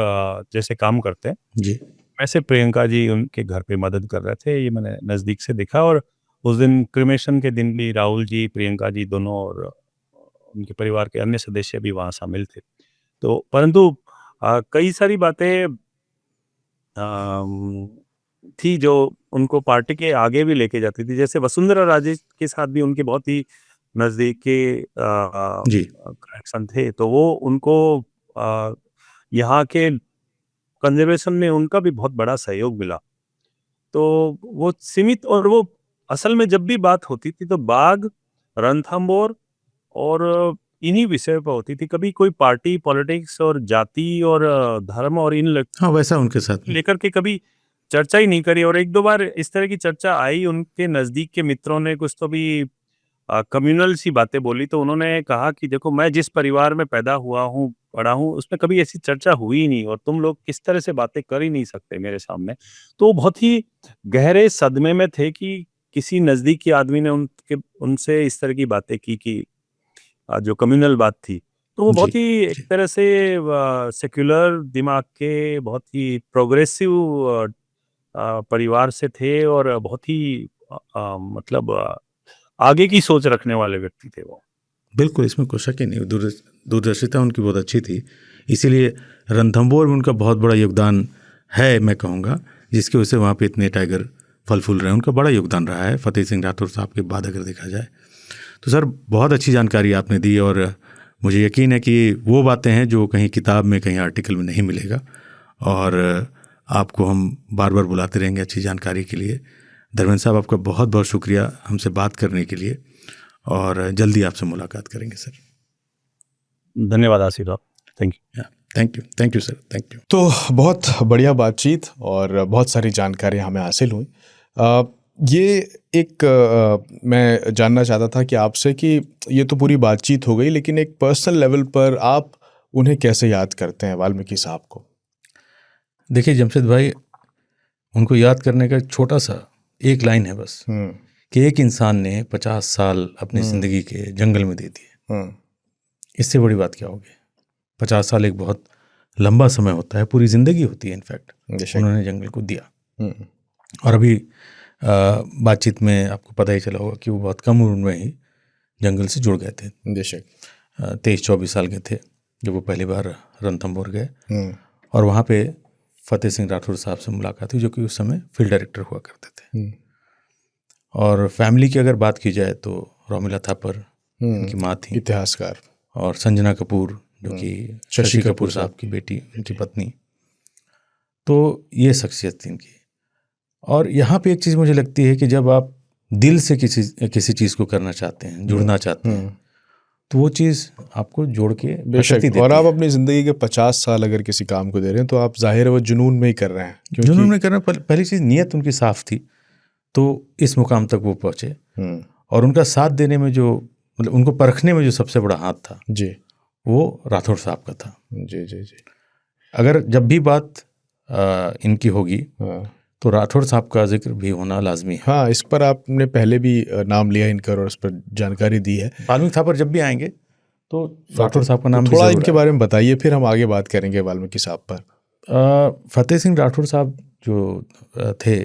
जैसे काम करते हैं, जी, वैसे प्रियंका जी उनके घर पे मदद कर रहे थे। ये मैंने नज़दीक से देखा, और उस दिन क्रिमेशन के दिन भी राहुल जी, प्रियंका जी दोनों, और उनके परिवार के अन्य सदस्य भी वहाँ शामिल थे। तो परंतु कई सारी बातें अम, थी जो उनको पार्टी के आगे भी लेके जाती थी। जैसे वसुंधरा राजे के साथ भी उनके बहुत ही नज़दीक के जी, कनेक्शन थे। तो वो उनको अ, यहाँ के कंज़र्वेशन में उनका भी बहुत बड़ा सहयोग मिला। तो वो सीमित, और वो असल में जब भी बात होती थी तो बाघ, रणथंभौर और इन्हीं विषय पर होती थी। कभी कोई पार्टी, पॉलिटिक्स और जाति और धर्म और हाँ, वैसा उनके साथ में। लेकर के कभी चर्चा ही नहीं करी। और 1-2 बार इस तरह की चर्चा आई, उनके नज़दीक के मित्रों ने कुछ तो भी कम्युनल सी बातें बोली, तो उन्होंने कहा कि देखो, मैं जिस परिवार में पैदा हुआ हूँ, पढ़ा हूँ, उसमें कभी ऐसी चर्चा हुई ही नहीं, और तुम लोग किस तरह से बातें कर ही नहीं सकते मेरे सामने। तो वो बहुत ही गहरे सदमे में थे कि किसी नज़दीकी आदमी ने उनसे इस तरह की बातें की कि जो कम्युनल बात थी। तो वो जी, बहुत ही एक जी, तरह से सेक्युलर दिमाग के, बहुत ही प्रोग्रेसिव परिवार से थे, और बहुत ही मतलब आगे की सोच रखने वाले व्यक्ति थे वो। बिल्कुल, इसमें कोई शक ही नहीं। दूरदर्शिता उनकी बहुत अच्छी थी, इसीलिए रणथंभौर में उनका बहुत बड़ा योगदान है, मैं कहूँगा, जिसकी वजह से वहाँ पे इतने टाइगर फल फूल रहे हैं। उनका बड़ा योगदान रहा है फतेह सिंह राठौर साहब के बाद अगर देखा जाए तो। सर, बहुत अच्छी जानकारी आपने दी, और मुझे यकीन है कि वो बातें हैं जो कहीं किताब में, कहीं आर्टिकल में नहीं मिलेगा, और आपको हम बार बार बुलाते रहेंगे अच्छी जानकारी के लिए। धर्मेंद्र साहब, आपका बहुत बहुत शुक्रिया हमसे बात करने के लिए, और जल्दी आपसे मुलाकात करेंगे सर। धन्यवाद आशीष साहब। Thank you. Thank you sir, thank you. तो बहुत बढ़िया बातचीत और बहुत सारी जानकारी हमें हासिल हुई। ये एक मैं जानना चाहता था कि आपसे कि ये तो पूरी बातचीत हो गई, लेकिन एक पर्सनल लेवल पर आप उन्हें कैसे याद करते हैं, वाल्मीकि साहब को? देखिए जमशेद भाई, उनको याद करने का छोटा सा एक लाइन है बस, कि एक इंसान ने 50 साल अपनी ज़िंदगी के जंगल में दे दिए। इससे बड़ी बात क्या होगी? 50 साल एक बहुत लंबा समय होता है, पूरी ज़िंदगी होती है इनफैक्ट। उन्होंने जंगल को दिया। और अभी बातचीत में आपको पता ही चला होगा कि वो बहुत कम उम्र में ही जंगल से जुड़ गए थे। 23-24 साल के थे जब वो पहली बार रणथंभौर गए, और वहाँ पे फतेह सिंह राठौर साहब से मुलाकात हुई, जो कि उस समय फील्ड डायरेक्टर हुआ करते थे। और फैमिली की अगर बात की जाए तो रोमिला थापर उनकी माँ थी, इतिहासकार, और संजना कपूर जो कि शशि कपूर साहब की बेटी, उनकी पत्नी। तो ये शख्सियत थी इनकी। और यहाँ पे एक चीज़ मुझे लगती है कि जब आप दिल से किसी चीज़ को करना चाहते हैं, जुड़ना चाहते हैं, तो वो चीज़ आपको जोड़ के बेशक। प्रकृति देती और आप है। अपनी ज़िंदगी के 50 साल अगर किसी काम को दे रहे हैं तो आप जाहिर है वो जुनून में ही कर रहे हैं, क्योंकि जुनून में करना, पहली चीज़ नीयत उनकी साफ थी, तो इस मुकाम तक वो पहुँचे। और उनका साथ देने में जो, मतलब उनको परखने में जो सबसे बड़ा हाथ था, जी वो राठौड़ साहब का था। जी जी जी। अगर जब भी बात इनकी होगी हाँ तो राठौड़ साहब का जिक्र भी होना लाजमी है। हाँ, इस पर आपने पहले भी नाम लिया इनका और उस पर जानकारी दी है। वाल्मीकि थापर जब भी आएंगे तो राठौड़ साहब का नाम तो भी थोड़ा जरूर इनके आएगा। बारे में बताइए, फिर हम आगे बात करेंगे वाल्मीकि साहब पर। फतेह सिंह राठौड़ साहब जो थे,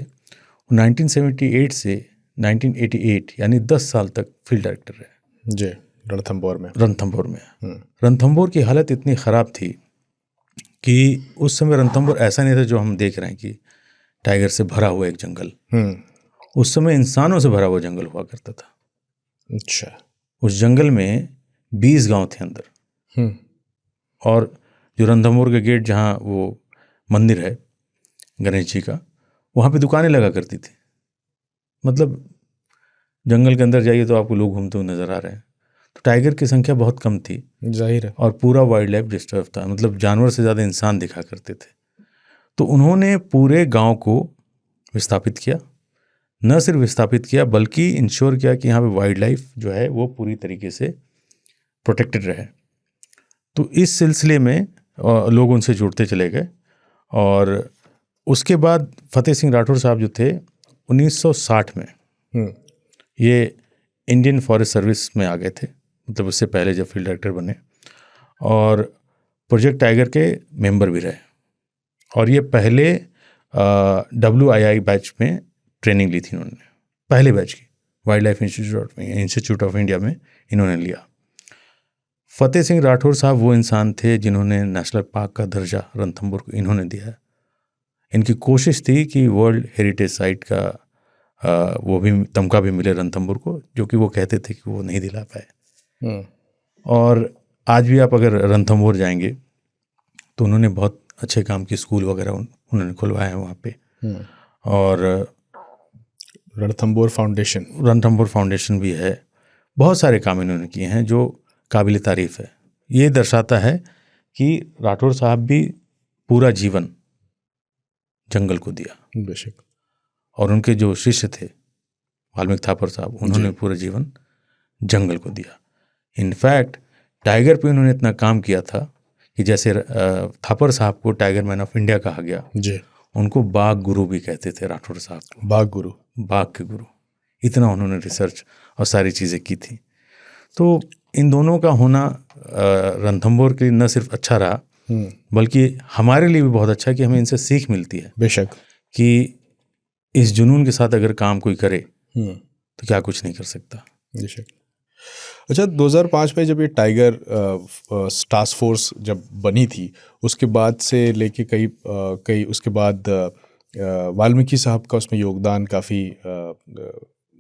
1978 से 1988 यानी 10 साल तक फील्ड डायरेक्टर रहे। जी, रणथंभौर में। रणथंभौर में। रणथंभौर की हालत इतनी ख़राब थी कि उस समय रणथंभौर ऐसा नहीं था जो हम देख रहे हैं कि टाइगर से भरा हुआ एक जंगल। उस समय इंसानों से भरा हुआ जंगल हुआ करता था। अच्छा। उस जंगल में 20 गांव थे अंदर। और जो रणथंभौर का गेट, जहाँ वो मंदिर है गणेश जी का, वहाँ पे दुकानें लगा करती थी। मतलब जंगल के अंदर जाइए तो आपको लोग घूमते हुए नजर आ रहे हैं। तो टाइगर की संख्या बहुत कम थी, जाहिर है। और पूरा वाइल्ड लाइफ डिस्टर्ब था, मतलब जानवर से ज़्यादा इंसान दिखा करते थे। तो उन्होंने पूरे गांव को विस्थापित किया। न सिर्फ विस्थापित किया बल्कि इंश्योर किया कि यहाँ पे वाइल्ड लाइफ जो है वो पूरी तरीके से प्रोटेक्टेड रहे। तो इस सिलसिले में लोग उनसे जुड़ते चले गए। और उसके बाद फतेह सिंह राठौड़ साहब जो थे 1960 में ये इंडियन फॉरेस्ट सर्विस में आ गए थे, मतलब उससे पहले जब फील्ड डायरेक्टर बने, और प्रोजेक्ट टाइगर के मेंबर भी रहे। और ये पहले WII बैच में ट्रेनिंग ली थी इन्होंने, पहले बैच की wild life institute of India में इन्होंने लिया। फतेह सिंह राठौड़ साहब वो इंसान थे जिन्होंने नेशनल पार्क का दर्जा रणथंभौर को इन्होंने दिया है। इनकी कोशिश थी कि वर्ल्ड हेरिटेज साइट का वो भी तमगा भी मिले रणथंभौर को, जो कि वो कहते थे कि वो नहीं दिला पाए। और आज भी आप अगर रणथंभौर जाएंगे तो उन्होंने बहुत अच्छे काम की स्कूल वगैरह उन्होंने खुलवाए हैं वहाँ पे। और रणथंभौर फाउंडेशन भी है। बहुत सारे काम इन्होंने किए हैं जो काबिल तारीफ़ है। ये दर्शाता है कि राठौड़ साहब भी पूरा जीवन जंगल को दिया। बेशक। और उनके जो शिष्य थे वाल्मीकि थापर साहब, उन्होंने पूरा जीवन जंगल को दिया। इनफैक्ट टाइगर पे उन्होंने इतना काम किया था कि जैसे थापर साहब को टाइगर मैन ऑफ इंडिया कहा गया जी, उनको बाघ गुरु भी कहते थे राठौड़ साहब को। बाघ के गुरु। इतना उन्होंने रिसर्च और सारी चीज़ें की थी। तो इन दोनों का होना रणथंभौर के लिए न सिर्फ अच्छा रहा बल्कि हमारे लिए भी बहुत अच्छा है कि हमें इनसे सीख मिलती है। बेशक। कि इस जुनून के साथ अगर काम कोई करे तो क्या कुछ नहीं कर सकता। बेशक। अच्छा, 2005 में जब ये टाइगर टास्क फोर्स जब बनी थी, उसके बाद से लेके कई उसके बाद वाल्मीकि साहब का उसमें योगदान काफ़ी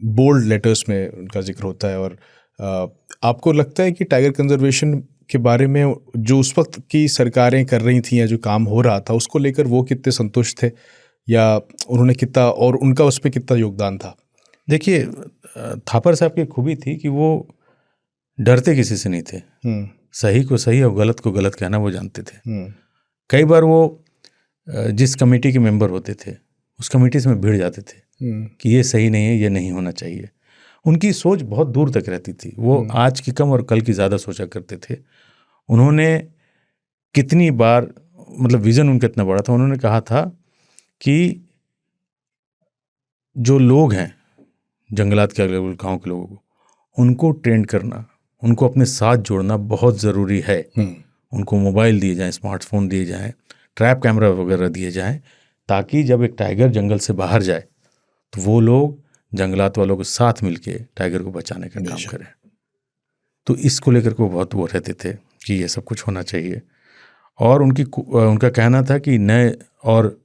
बोल्ड लेटर्स में उनका जिक्र होता है। और आपको लगता है कि टाइगर कंजर्वेशन के बारे में जो उस वक्त की सरकारें कर रही थी या जो काम हो रहा था उसको लेकर वो कितने संतुष्ट थे, या उन्होंने कितना, और उनका उस पर कितना योगदान था? देखिए, थापर साहब की खूबी थी कि वो डरते किसी से नहीं थे। सही को सही और गलत को गलत कहना वो जानते थे। कई बार वो जिस कमेटी के मेंबर होते थे उस कमेटी से में भिड़ जाते थे कि ये सही नहीं है, ये नहीं होना चाहिए। उनकी सोच बहुत दूर तक रहती थी। वो आज की कम और कल की ज़्यादा सोचा करते थे। उन्होंने कितनी बार, मतलब विज़न उनका इतना बड़ा था, उन्होंने कहा था कि जो लोग हैं जंगलात के अगल बगल गाँव के लोगों को, उनको ट्रेंड करना, उनको अपने साथ जोड़ना बहुत ज़रूरी है। उनको मोबाइल दिए जाएं, स्मार्टफोन दिए जाएं, ट्रैप कैमरा वगैरह दिए जाएं, ताकि जब एक टाइगर जंगल से बाहर जाए तो वो लोग जंगलात वालों के साथ मिलके टाइगर को बचाने का काम करें। तो इसको लेकर के वो बहुत वो रहते थे कि ये सब कुछ होना चाहिए। और उनका कहना था कि नए और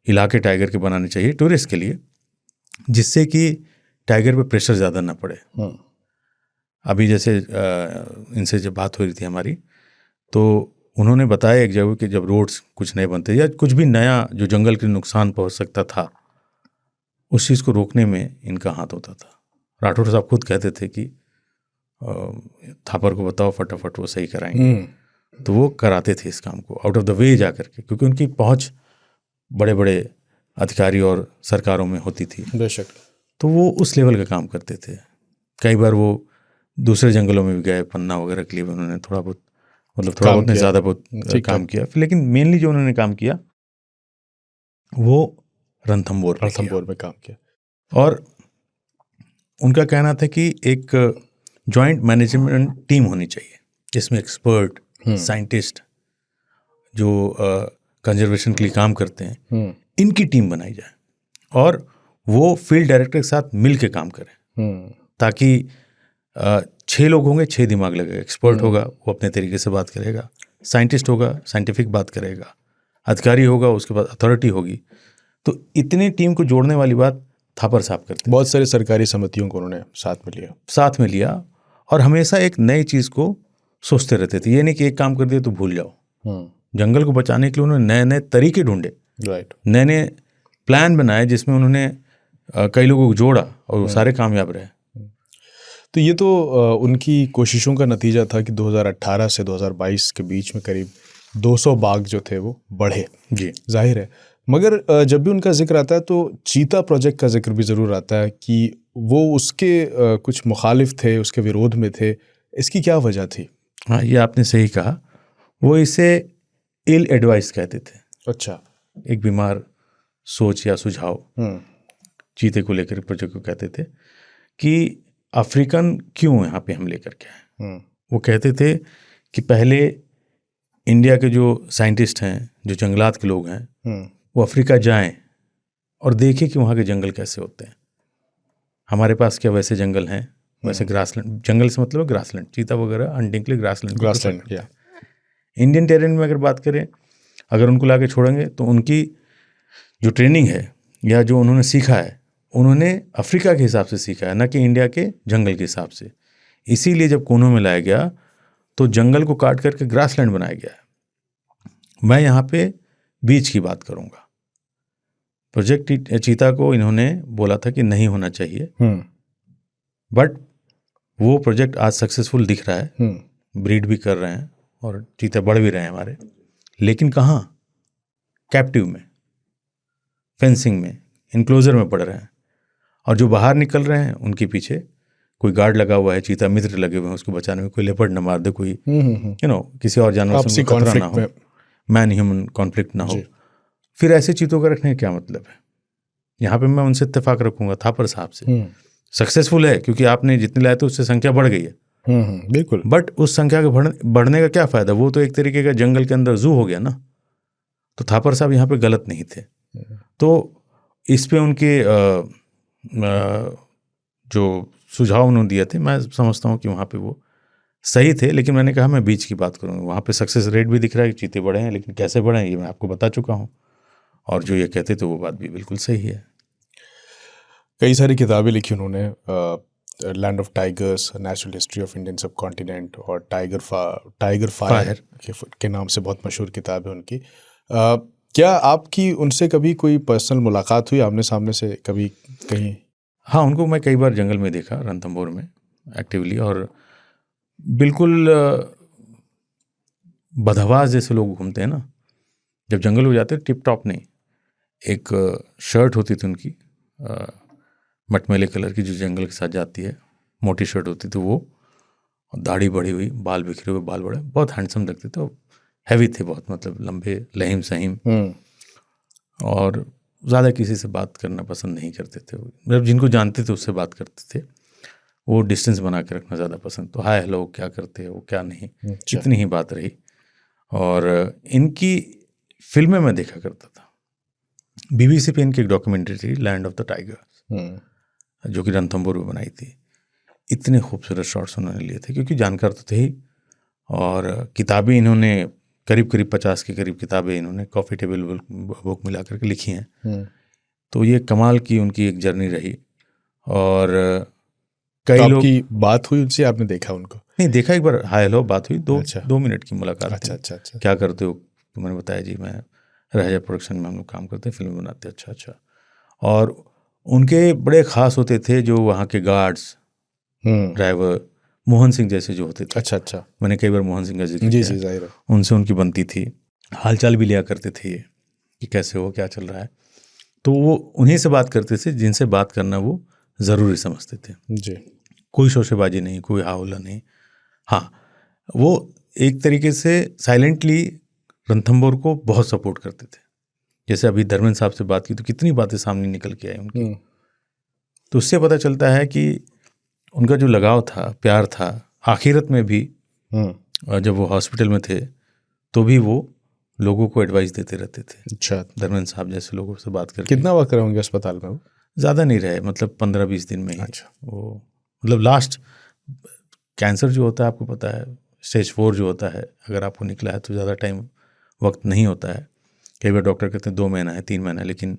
इलाके टाइगर के बनाने चाहिए टूरिस्ट के लिए, जिससे कि टाइगर पे प्रेशर ज़्यादा ना पड़े। अभी जैसे इनसे जब बात हो रही थी हमारी, तो उन्होंने बताया एक जगह कि जब रोड्स कुछ नए बनते या कुछ भी नया जो जंगल के नुकसान पहुंच सकता था, उस चीज़ को रोकने में इनका हाथ होता था। राठौड़ साहब खुद कहते थे कि थापर को बताओ फटाफट वो सही कराएंगे, तो वो कराते थे इस काम को आउट ऑफ द वे जा करके, क्योंकि उनकी पहुंच बड़े बड़े अधिकारी और सरकारों में होती थी। बेशक। तो वो उस लेवल का काम करते थे। कई बार वो दूसरे जंगलों में भी गए, पन्ना वगैरह के लिए भी उन्होंने थोड़ा बहुत नहीं, ज़्यादा बहुत काम किया। लेकिन मेनली जो उन्होंने काम किया वो रणथंभौर में काम किया। और उनका कहना था कि एक जॉइंट मैनेजमेंट टीम होनी चाहिए जिसमें एक्सपर्ट, साइंटिस्ट जो कंजर्वेशन के लिए काम करते हैं, इनकी टीम बनाई जाए और वो फील्ड डायरेक्टर के साथ मिल के काम करें, ताकि 6 लोग होंगे, 6 दिमाग लगेगा। एक्सपर्ट होगा, वो अपने तरीके से बात करेगा, साइंटिस्ट होगा, साइंटिफिक बात करेगा, अधिकारी होगा, उसके बाद अथॉरिटी होगी। तो इतनी टीम को जोड़ने वाली बात थापर साहब करते। बहुत सारे सरकारी समितियों को उन्होंने साथ में लिया और हमेशा एक नई चीज़ को सोचते रहते थे। ये नहीं कि एक काम कर दिया तो भूल जाओ। जंगल को बचाने के लिए उन्होंने नए नए तरीके ढूंढे, नए नए प्लान बनाए, जिसमें उन्होंने कई लोगों को जोड़ा और वो सारे कामयाब रहे। तो ये तो उनकी कोशिशों का नतीजा था कि 2018 से 2022 के बीच में करीब 200 बाघ जो थे वो बढ़े। जी, जाहिर है। मगर जब भी उनका जिक्र आता है तो चीता प्रोजेक्ट का जिक्र भी ज़रूर आता है कि वो उसके कुछ मुखालिफ थे, उसके विरोध में थे। इसकी क्या वजह थी? हाँ, ये आपने सही कहा। वो इसे इल एडवाइस कहते थे। अच्छा। एक बीमार सोच या सुझाव चीते को लेकर प्रोजेक्ट को कहते थे कि अफ्रीकन क्यों यहाँ पे हम लेकर के आए। वो कहते थे कि पहले इंडिया के जो साइंटिस्ट हैं, जो जंगलात के लोग हैं, वो अफ्रीका जाएं और देखें कि वहाँ के जंगल कैसे होते हैं। हमारे पास क्या वैसे जंगल हैं, वैसे ग्रासलैंड, जंगल से मतलब ग्रासलैंड, चीता वगैरह हंटिंग के लिए ग्रासलैंड। इंडियन टेरेन में अगर बात करें, अगर उनको ला के छोड़ेंगे तो उनकी जो ट्रेनिंग है या जो उन्होंने सीखा है, उन्होंने अफ्रीका के हिसाब से सीखा है, ना कि इंडिया के जंगल के हिसाब से। इसीलिए जब कोनों में लाया गया तो जंगल को काट करके ग्रासलैंड बनाया गया। मैं यहाँ पे बीच की बात करूँगा। प्रोजेक्ट चीता को इन्होंने बोला था कि नहीं होना चाहिए, बट वो प्रोजेक्ट आज सक्सेसफुल दिख रहा है। ब्रीड भी कर रहे हैं और चीते बढ़ भी रहे हैं हमारे। लेकिन कहाँ? कैप्टिव में, फेंसिंग में, इनक्लोजर में पड़ रहे हैं। और जो बाहर निकल रहे हैं उनके पीछे कोई गार्ड लगा हुआ है, चीता मित्र लगे हुए हैं उसको बचाने में, कोई लेपर्ड न मार दे, कोई किसी और जानवर से खतरा ना हो, मैन ह्यूमन कॉन्फ्लिक्ट ना हो। फिर ऐसे चीतों का रखने का क्या मतलब है? यहाँ पे मैं उनसे इत्तेफाक रखूंगा थापर साहब से। सक्सेसफुल है क्योंकि आपने जितने लाए थे उससे संख्या बढ़ गई है। बिल्कुल। बट उस संख्या के बढ़ने का क्या फायदा? वो तो एक तरीके का जंगल के अंदर जू हो गया ना। तो थापर साहब यहाँ पे गलत नहीं थे। तो इस पे उनके जो सुझाव उन्होंने दिए थे, मैं समझता हूँ कि वहाँ पे वो सही थे। लेकिन मैंने कहा मैं बीच की बात करूँगा। वहाँ पे सक्सेस रेट भी दिख रहा है कि चीते बढ़े हैं, लेकिन कैसे बढ़े हैं ये मैं आपको बता चुका हूँ। और जो ये कहते थे वो बात भी बिल्कुल सही है। कई सारी किताबें लिखी उन्होंने, land of tigers, natural history of Indian सब कॉन्टिनेंट, और टाइगर फायर के नाम से बहुत मशहूर किताब है उनकी। क्या आपकी उनसे कभी कोई पर्सनल मुलाकात हुई आमने सामने से कभी कहीं? हाँ, उनको मैं कई बार जंगल में देखा, रणथंभौर में एक्टिवली। और बिल्कुल बदहवास जैसे लोग घूमते हैं ना, जब जंगल हो जाते हैं, टिप टॉप नहीं। एक शर्ट होती थी उनकी मटमैले कलर की, जो जंगल के साथ जाती है, मोटी शर्ट होती थी वो, दाढ़ी बढ़ी हुई, बाल बिखरे हुए, बाल बड़े, बहुत हैंडसम लगते थे। हैवी थे बहुत, मतलब लंबे, लहीम सहीम, और ज़्यादा किसी से बात करना पसंद नहीं करते थे। मतलब जिनको जानते थे उससे बात करते थे। वो डिस्टेंस बना के रखना ज़्यादा पसंद। तो हाय हेलो, क्या करते हो, क्या नहीं, इतनी ही बात रही। और इनकी फिल्में मैं देखा करता था। BBC पे इनकी एक डॉक्यूमेंट्री थी, लैंड ऑफ द टाइगर्स, जो कि रणथंभौर में बनाई थी। इतने खूबसूरत शॉट्स उन्होंने लिए थे, क्योंकि जानकार तो थे ही। और किताबें इन्होंने करीब 50 के करीब किताबें इन्होंने कॉफ़ी टेबल बुक मिला करके लिखी हैं। तो ये कमाल की उनकी एक जर्नी रही। और कई लोग की बात हुई उनसे, आपने देखा उनको? नहीं देखा, एक बार हाय हेलो बात हुई, 2 मिनट की मुलाकात। अच्छा। क्या करते हो? तो मैंने बताया जी मैं रह प्रोडक्शन में हम लोग काम करते हैं, फिल्म बनाते हैं। अच्छा। और उनके बड़े ख़ास होते थे जो वहाँ के गार्ड्स, ड्राइवर, मोहन सिंह जैसे जो होते थे। अच्छा अच्छा, मैंने कई बार मोहन सिंह का जिक्र जी किया जी, है। जाहिर है। उनसे उनकी बनती थी, हालचाल भी लिया करते थे ये कि कैसे हो, क्या चल रहा है। तो वो उन्हीं से बात करते थे जिनसे बात करना वो ज़रूरी समझते थे। जी, कोई शोशेबाजी नहीं, कोई हावला नहीं। हाँ, वो एक तरीके से साइलेंटली रणथंभौर को बहुत सपोर्ट करते थे। जैसे अभी धर्मेंद्र साहब से बात की तो कितनी बातें सामने निकल के आई उनकी। तो उससे पता चलता है कि उनका जो लगाव था, प्यार था, आखिरत में भी जब वो हॉस्पिटल में थे तो भी वो लोगों को एडवाइस देते रहते थे। अच्छा, धर्मेंद्र साहब जैसे लोगों से बात करके। कितना वक्त रहेंगे अस्पताल में वो? ज़्यादा नहीं रहे, मतलब 15-20 दिन में ही। अच्छा। वो मतलब लास्ट कैंसर जो होता है आपको पता है, स्टेज 4 जो होता है, अगर आपको निकला है तो ज़्यादा टाइम वक्त नहीं होता है। कई बार डॉक्टर कहते हैं 2 महीना है, 3 महीना है, लेकिन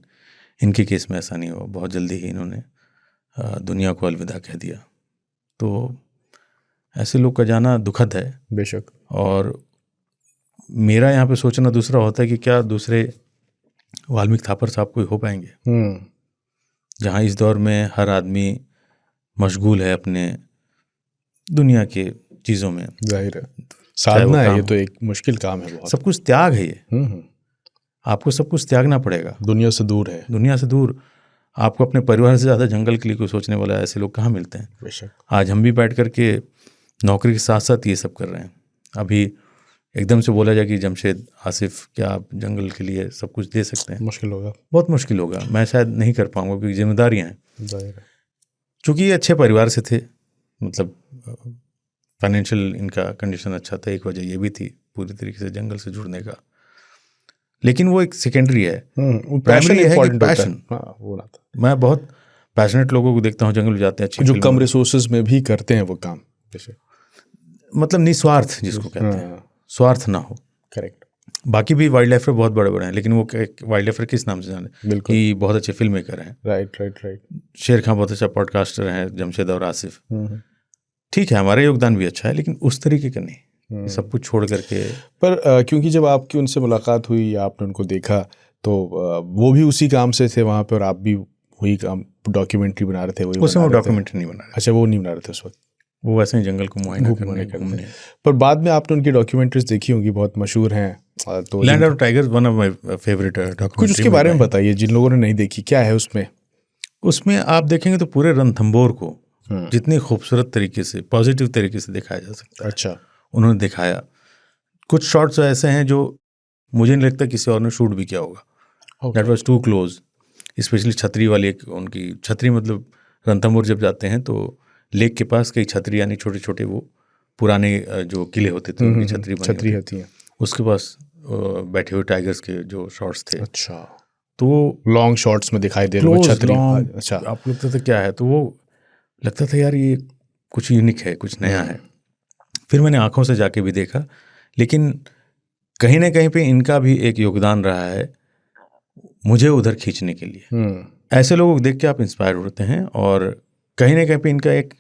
इनके केस में ऐसा नहीं हुआ। बहुत जल्दी ही इन्होंने दुनिया को अलविदा कह दिया। तो ऐसे लोग का जाना दुखद है। बेशक। और मेरा यहाँ पे सोचना दूसरा होता है कि क्या दूसरे वाल्मीकि थापर साहब कोई हो पाएंगे, जहाँ इस दौर में हर आदमी मशगूल है अपने दुनिया के चीज़ों में। जाहिर है, साधना है ये, तो एक मुश्किल काम है बहुत। सब कुछ त्याग है ये। आपको सब कुछ त्यागना पड़ेगा। दुनिया से दूर है, दुनिया से दूर। आपको अपने परिवार से ज़्यादा जंगल के लिए कोई सोचने वाला ऐसे लोग कहाँ मिलते हैं। बेशक। आज हम भी बैठ कर के नौकरी के साथ साथ ये सब कर रहे हैं। अभी एकदम से बोला जाए कि जमशेद आसिफ क्या आप जंगल के लिए सब कुछ दे सकते हैं, मुश्किल होगा, बहुत मुश्किल होगा। मैं शायद नहीं कर पाऊंगा क्योंकि जिम्मेदारियाँ हैं। जाहिर है। चूँकि ये अच्छे परिवार से थे, मतलब फाइनेंशियल इनका कंडीशन अच्छा था, एक वजह ये भी थी पूरी तरीके से जंगल से जुड़ने का। लेकिन वो एक सेकेंडरी है, प्राइमरी है कि पैशन। हाँ, वो ना था। मैं बहुत पैशनेट लोगों को देखता हूँ जंगल में जाते हैं, अच्छी जो कम रिसोर्सेज में भी करते हैं वो काम, जैसे मतलब निस्वार्थ जिसको कहते हैं, स्वार्थ ना हो। करेक्ट। बाकी भी वाइल्ड लाइफर बहुत बड़े बड़े हैं, लेकिन वो वाइल्ड लाइफर किस नाम से जाने? बिल्कुल। कि बहुत अच्छे फिल्म मेकर हैं। Right right right. शेर खान बहुत अच्छा पॉडकास्टर हैं, जमशेद और आसिफ। ठीक है, हमारा योगदान भी अच्छा है, लेकिन उस तरीके का नहीं, सब कुछ छोड़ करके। पर क्योंकि जब आपकी उनसे मुलाकात हुई या आपने उनको देखा तो वो भी उसी काम से थे वहाँ पे और आप भी वही काम डॉक्यूमेंट्री बना रहे थे। वही उसमें वो डॉक्यूमेंट्री नहीं बना रहे। अच्छा, वो नहीं बना रहे थे उस वक्त, वो वैसे ही जंगल को मुआयना करने घूमने। पर बाद में आपने उनकी डॉक्यूमेंट्रीज देखी होंगी, बहुत मशहूर हैं। तो land of tigers one of my favourite documentary. कुछ उसके बारे में बताइए जिन लोगों ने नहीं देखी, क्या है उसमें? उसमें आप देखेंगे तो पूरे रणथंभौर को जितनी खूबसूरत तरीके से, पॉजिटिव तरीके से दिखाया जा सकता है, अच्छा उन्होंने दिखाया। कुछ शॉट्स ऐसे हैं जो मुझे नहीं लगता किसी और ने शूट भी किया होगा। That was too close. Specially छतरी वाली एक उनकी छतरी, मतलब रणथंभौर जब जाते हैं तो लेक के पास कई छतरी, यानी छोटे छोटे वो पुराने जो किले होते थे उनकी छतरी होती है, उसके पास बैठे हुए टाइगर्स के जो शॉट्स थे। अच्छा, तो वो लॉन्ग शॉट्स में दिखाई दे रहे छतरी। अच्छा, आपको लगता था क्या है, तो वो लगता था यार ये कुछ यूनिक है, कुछ नया है। फिर मैंने आंखों से जाके भी देखा, लेकिन कहीं ना कहीं पे इनका भी एक योगदान रहा है मुझे उधर खींचने के लिए। ऐसे लोगों को देख के आप इंस्पायर होते हैं और कहीं ना कहीं पे इनका एक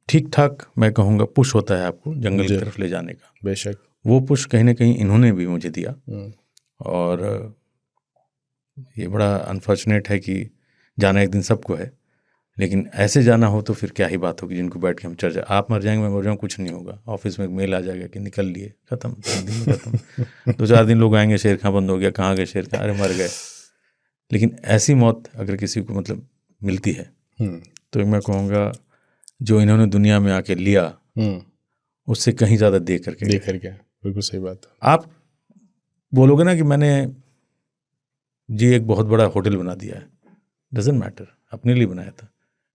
ठीक ठाक, मैं कहूँगा, पुश होता है आपको जंगल की तरफ ले जाने का। बेशक। वो पुश कहीं ना कहीं इन्होंने भी मुझे दिया। और ये बड़ा अनफॉर्चुनेट है कि जाना एक दिन सबको है, लेकिन ऐसे जाना हो तो फिर क्या ही बात होगी जिनको बैठ के हम चर्चा, आप मर जाएंगे, मैं मर जाऊँ, कुछ नहीं होगा। ऑफिस में एक मेल आ जाएगा कि निकल लिए, खत्म, दिन में खत्म। 2-4 दिन लोग आएंगे, शेर खां बंद हो गया, कहाँ गए शेर खां, अरे मर गए। लेकिन ऐसी मौत अगर किसी को मतलब मिलती है तो मैं कहूँगा जो इन्होंने दुनिया में आके लिया उससे कहीं ज़्यादा दे करके। बिल्कुल सही बात। आप बोलोगे ना कि मैंने जी एक बहुत बड़ा होटल बना दिया है, डजेंट मैटर, अपने लिए बनाया था।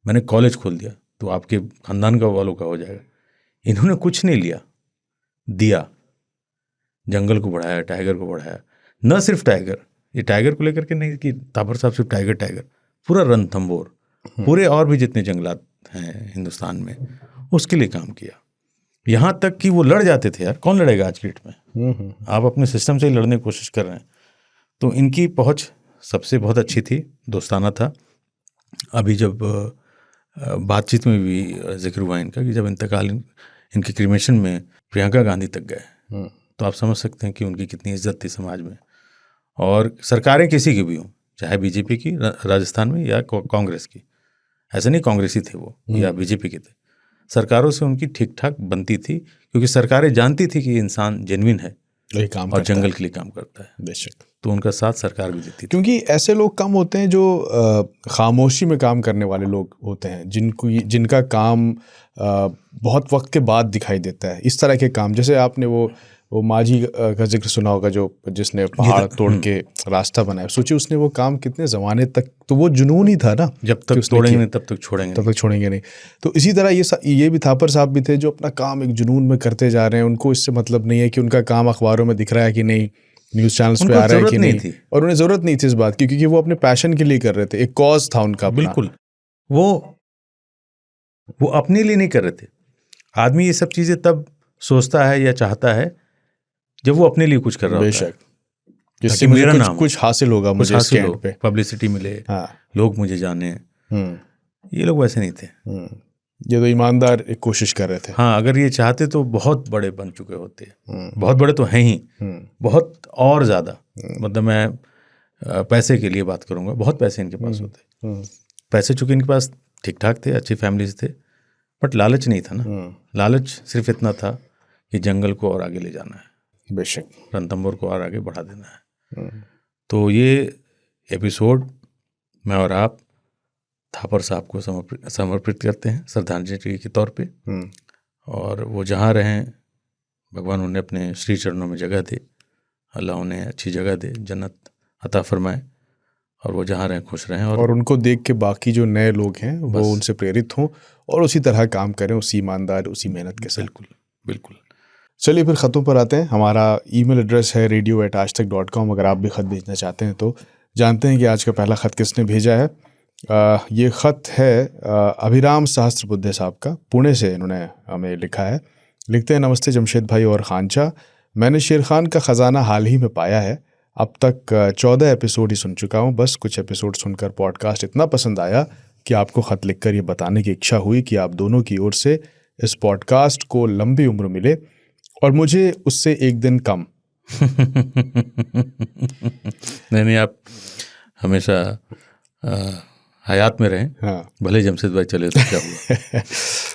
मैंने कॉलेज खोल दिया तो आपके खानदान का वालों का हो जाएगा। इन्होंने कुछ नहीं लिया, दिया, जंगल को बढ़ाया, टाइगर को बढ़ाया। न सिर्फ टाइगर, ये टाइगर को लेकर के नहीं कि थापर साहब सिर्फ टाइगर, पूरा रणथंभौर, पूरे और भी जितने जंगलात हैं हिंदुस्तान में, उसके लिए काम किया। यहाँ तक कि वो लड़ जाते थे। यार कौन लड़ेगा आज की डेट में? आप अपने सिस्टम से ही लड़ने की कोशिश कर रहे हैं। तो इनकी पहुँच सबसे बहुत अच्छी थी, दोस्ताना था। अभी जब बातचीत में भी जिक्र हुआ इनका कि जब इंतकाल इनके क्रिमेशन में प्रियंका गांधी तक गए तो आप समझ सकते हैं कि उनकी कितनी इज्जत थी समाज में। और सरकारें किसी की भी हों, चाहे बीजेपी की राजस्थान में या कांग्रेस की, ऐसे नहीं कांग्रेसी थे वो या बीजेपी के थे, सरकारों से उनकी ठीक ठाक बनती थी, क्योंकि सरकारें जानती थी कि ये इंसान जेन्युइन है यही काम और करता जंगल है। के लिए काम करता है, बेशक, तो उनका साथ सरकार भी देती थी। क्योंकि ऐसे लोग कम होते हैं जो खामोशी में काम करने वाले लोग होते हैं, जिनका काम बहुत वक्त के बाद दिखाई देता है। इस तरह के काम, जैसे आपने वो माझी का जिक्र सुना होगा, जो जिसने पहाड़ तोड़ के रास्ता बनाया। सोचिए उसने वो काम कितने ज़माने तक, तो वो जुनून ही था ना, जब तक तोड़ेंगे नहीं तब तक छोड़ेंगे नहीं। तो इसी तरह ये भी थापर साहब भी थे जो अपना काम एक जुनून में करते जा रहे हैं। उनको इससे मतलब नहीं है कि उनका काम अखबारों में दिख रहा है कि नहीं, न्यूज़ चैनल्स पे आ रहा है कि नहीं थी। और उन्हें ज़रूरत नहीं थी इस बात की, क्योंकि वो अपने पैशन के लिए कर रहे थे। एक कॉज था उनका अपना। बिल्कुल, वो अपने लिए नहीं कर रहे थे। आदमी ये सब चीज़ें तब सोचता है या चाहता है जब वो अपने लिए कुछ कर रहा होता है, बेशक, जिससे मुझे कुछ हासिल होगा, मुझे इसके एंड पे पब्लिसिटी मिले, लोग मुझे जाने। ये लोग वैसे नहीं थे। ये तो ईमानदार एक कोशिश कर रहे थे। हाँ, अगर ये चाहते तो बहुत बड़े बन चुके होते। बहुत बड़े तो हैं ही, बहुत और ज़्यादा। मतलब मैं पैसे के लिए बात करूँगा, बहुत पैसे इनके पास होते। पैसे चूँकि इनके पास ठीक ठाक थे, अच्छी फैमिलीज थे, बट लालच नहीं था ना। लालच सिर्फ इतना था कि जंगल को और आगे ले जाना है, बेशक रणथंभौर को और आगे बढ़ा देना है। तो ये एपिसोड मैं और आप थापर साहब को समर्पित करते हैं श्रद्धांजलि के तौर पे। और वो जहाँ रहें, भगवान उन्हें अपने श्री चरणों में जगह दे, अल्लाह उन्हें अच्छी जगह दे, जन्नत अता फरमाए, और वो जहाँ रहें खुश रहें। और उनको देख के बाकी जो नए लोग हैं वो उनसे प्रेरित हों और उसी तरह काम करें, उसी ईमानदार, उसी मेहनत के साथ। बिल्कुल बिल्कुल। चलिए फिर ख़तों पर आते हैं। हमारा ईमेल एड्रेस है radio@aajtak.com। अगर आप भी ख़त भेजना चाहते हैं तो जानते हैं कि आज का पहला ख़त किसने भेजा है। ये ख़त है अभिराम सहस्त्रबुद्धे साहब का, पुणे से इन्होंने हमें लिखा है। लिखते हैं, नमस्ते जमशेद भाई और खानचा, मैंने शेर खान का ख़जाना हाल ही में पाया है। अब तक 14 एपिसोड ही सुन चुका हूँ। बस कुछ एपिसोड सुनकर पॉडकास्ट इतना पसंद आया कि आपको ख़त लिखकर ये बताने की इच्छा हुई कि आप दोनों की ओर से इस पॉडकास्ट को लंबी उम्र मिले और मुझे उससे एक दिन कम। नहीं, आप हमेशा हयात में रहें। हाँ, भले जमशेद भाई चले तो क्या हुआ।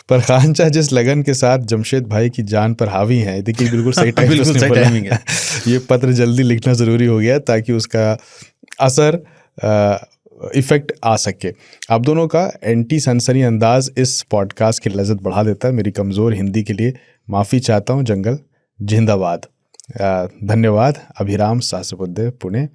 पर खानचा जिस लगन के साथ जमशेद भाई की जान पर हावी है, देखिए बिल्कुल सही टाइमिंग है। ये पत्र जल्दी लिखना ज़रूरी हो गया ताकि उसका असर इफ़ेक्ट आ सके। आप दोनों का एंटी सनसनी अंदाज इस पॉडकास्ट की लज्जत बढ़ा देता है। मेरी कमज़ोर हिंदी के लिए माफ़ी चाहता हूँ। जंगल जिंदाबाद। धन्यवाद अभिराम सहस्त्रबुद्धे, पुणे।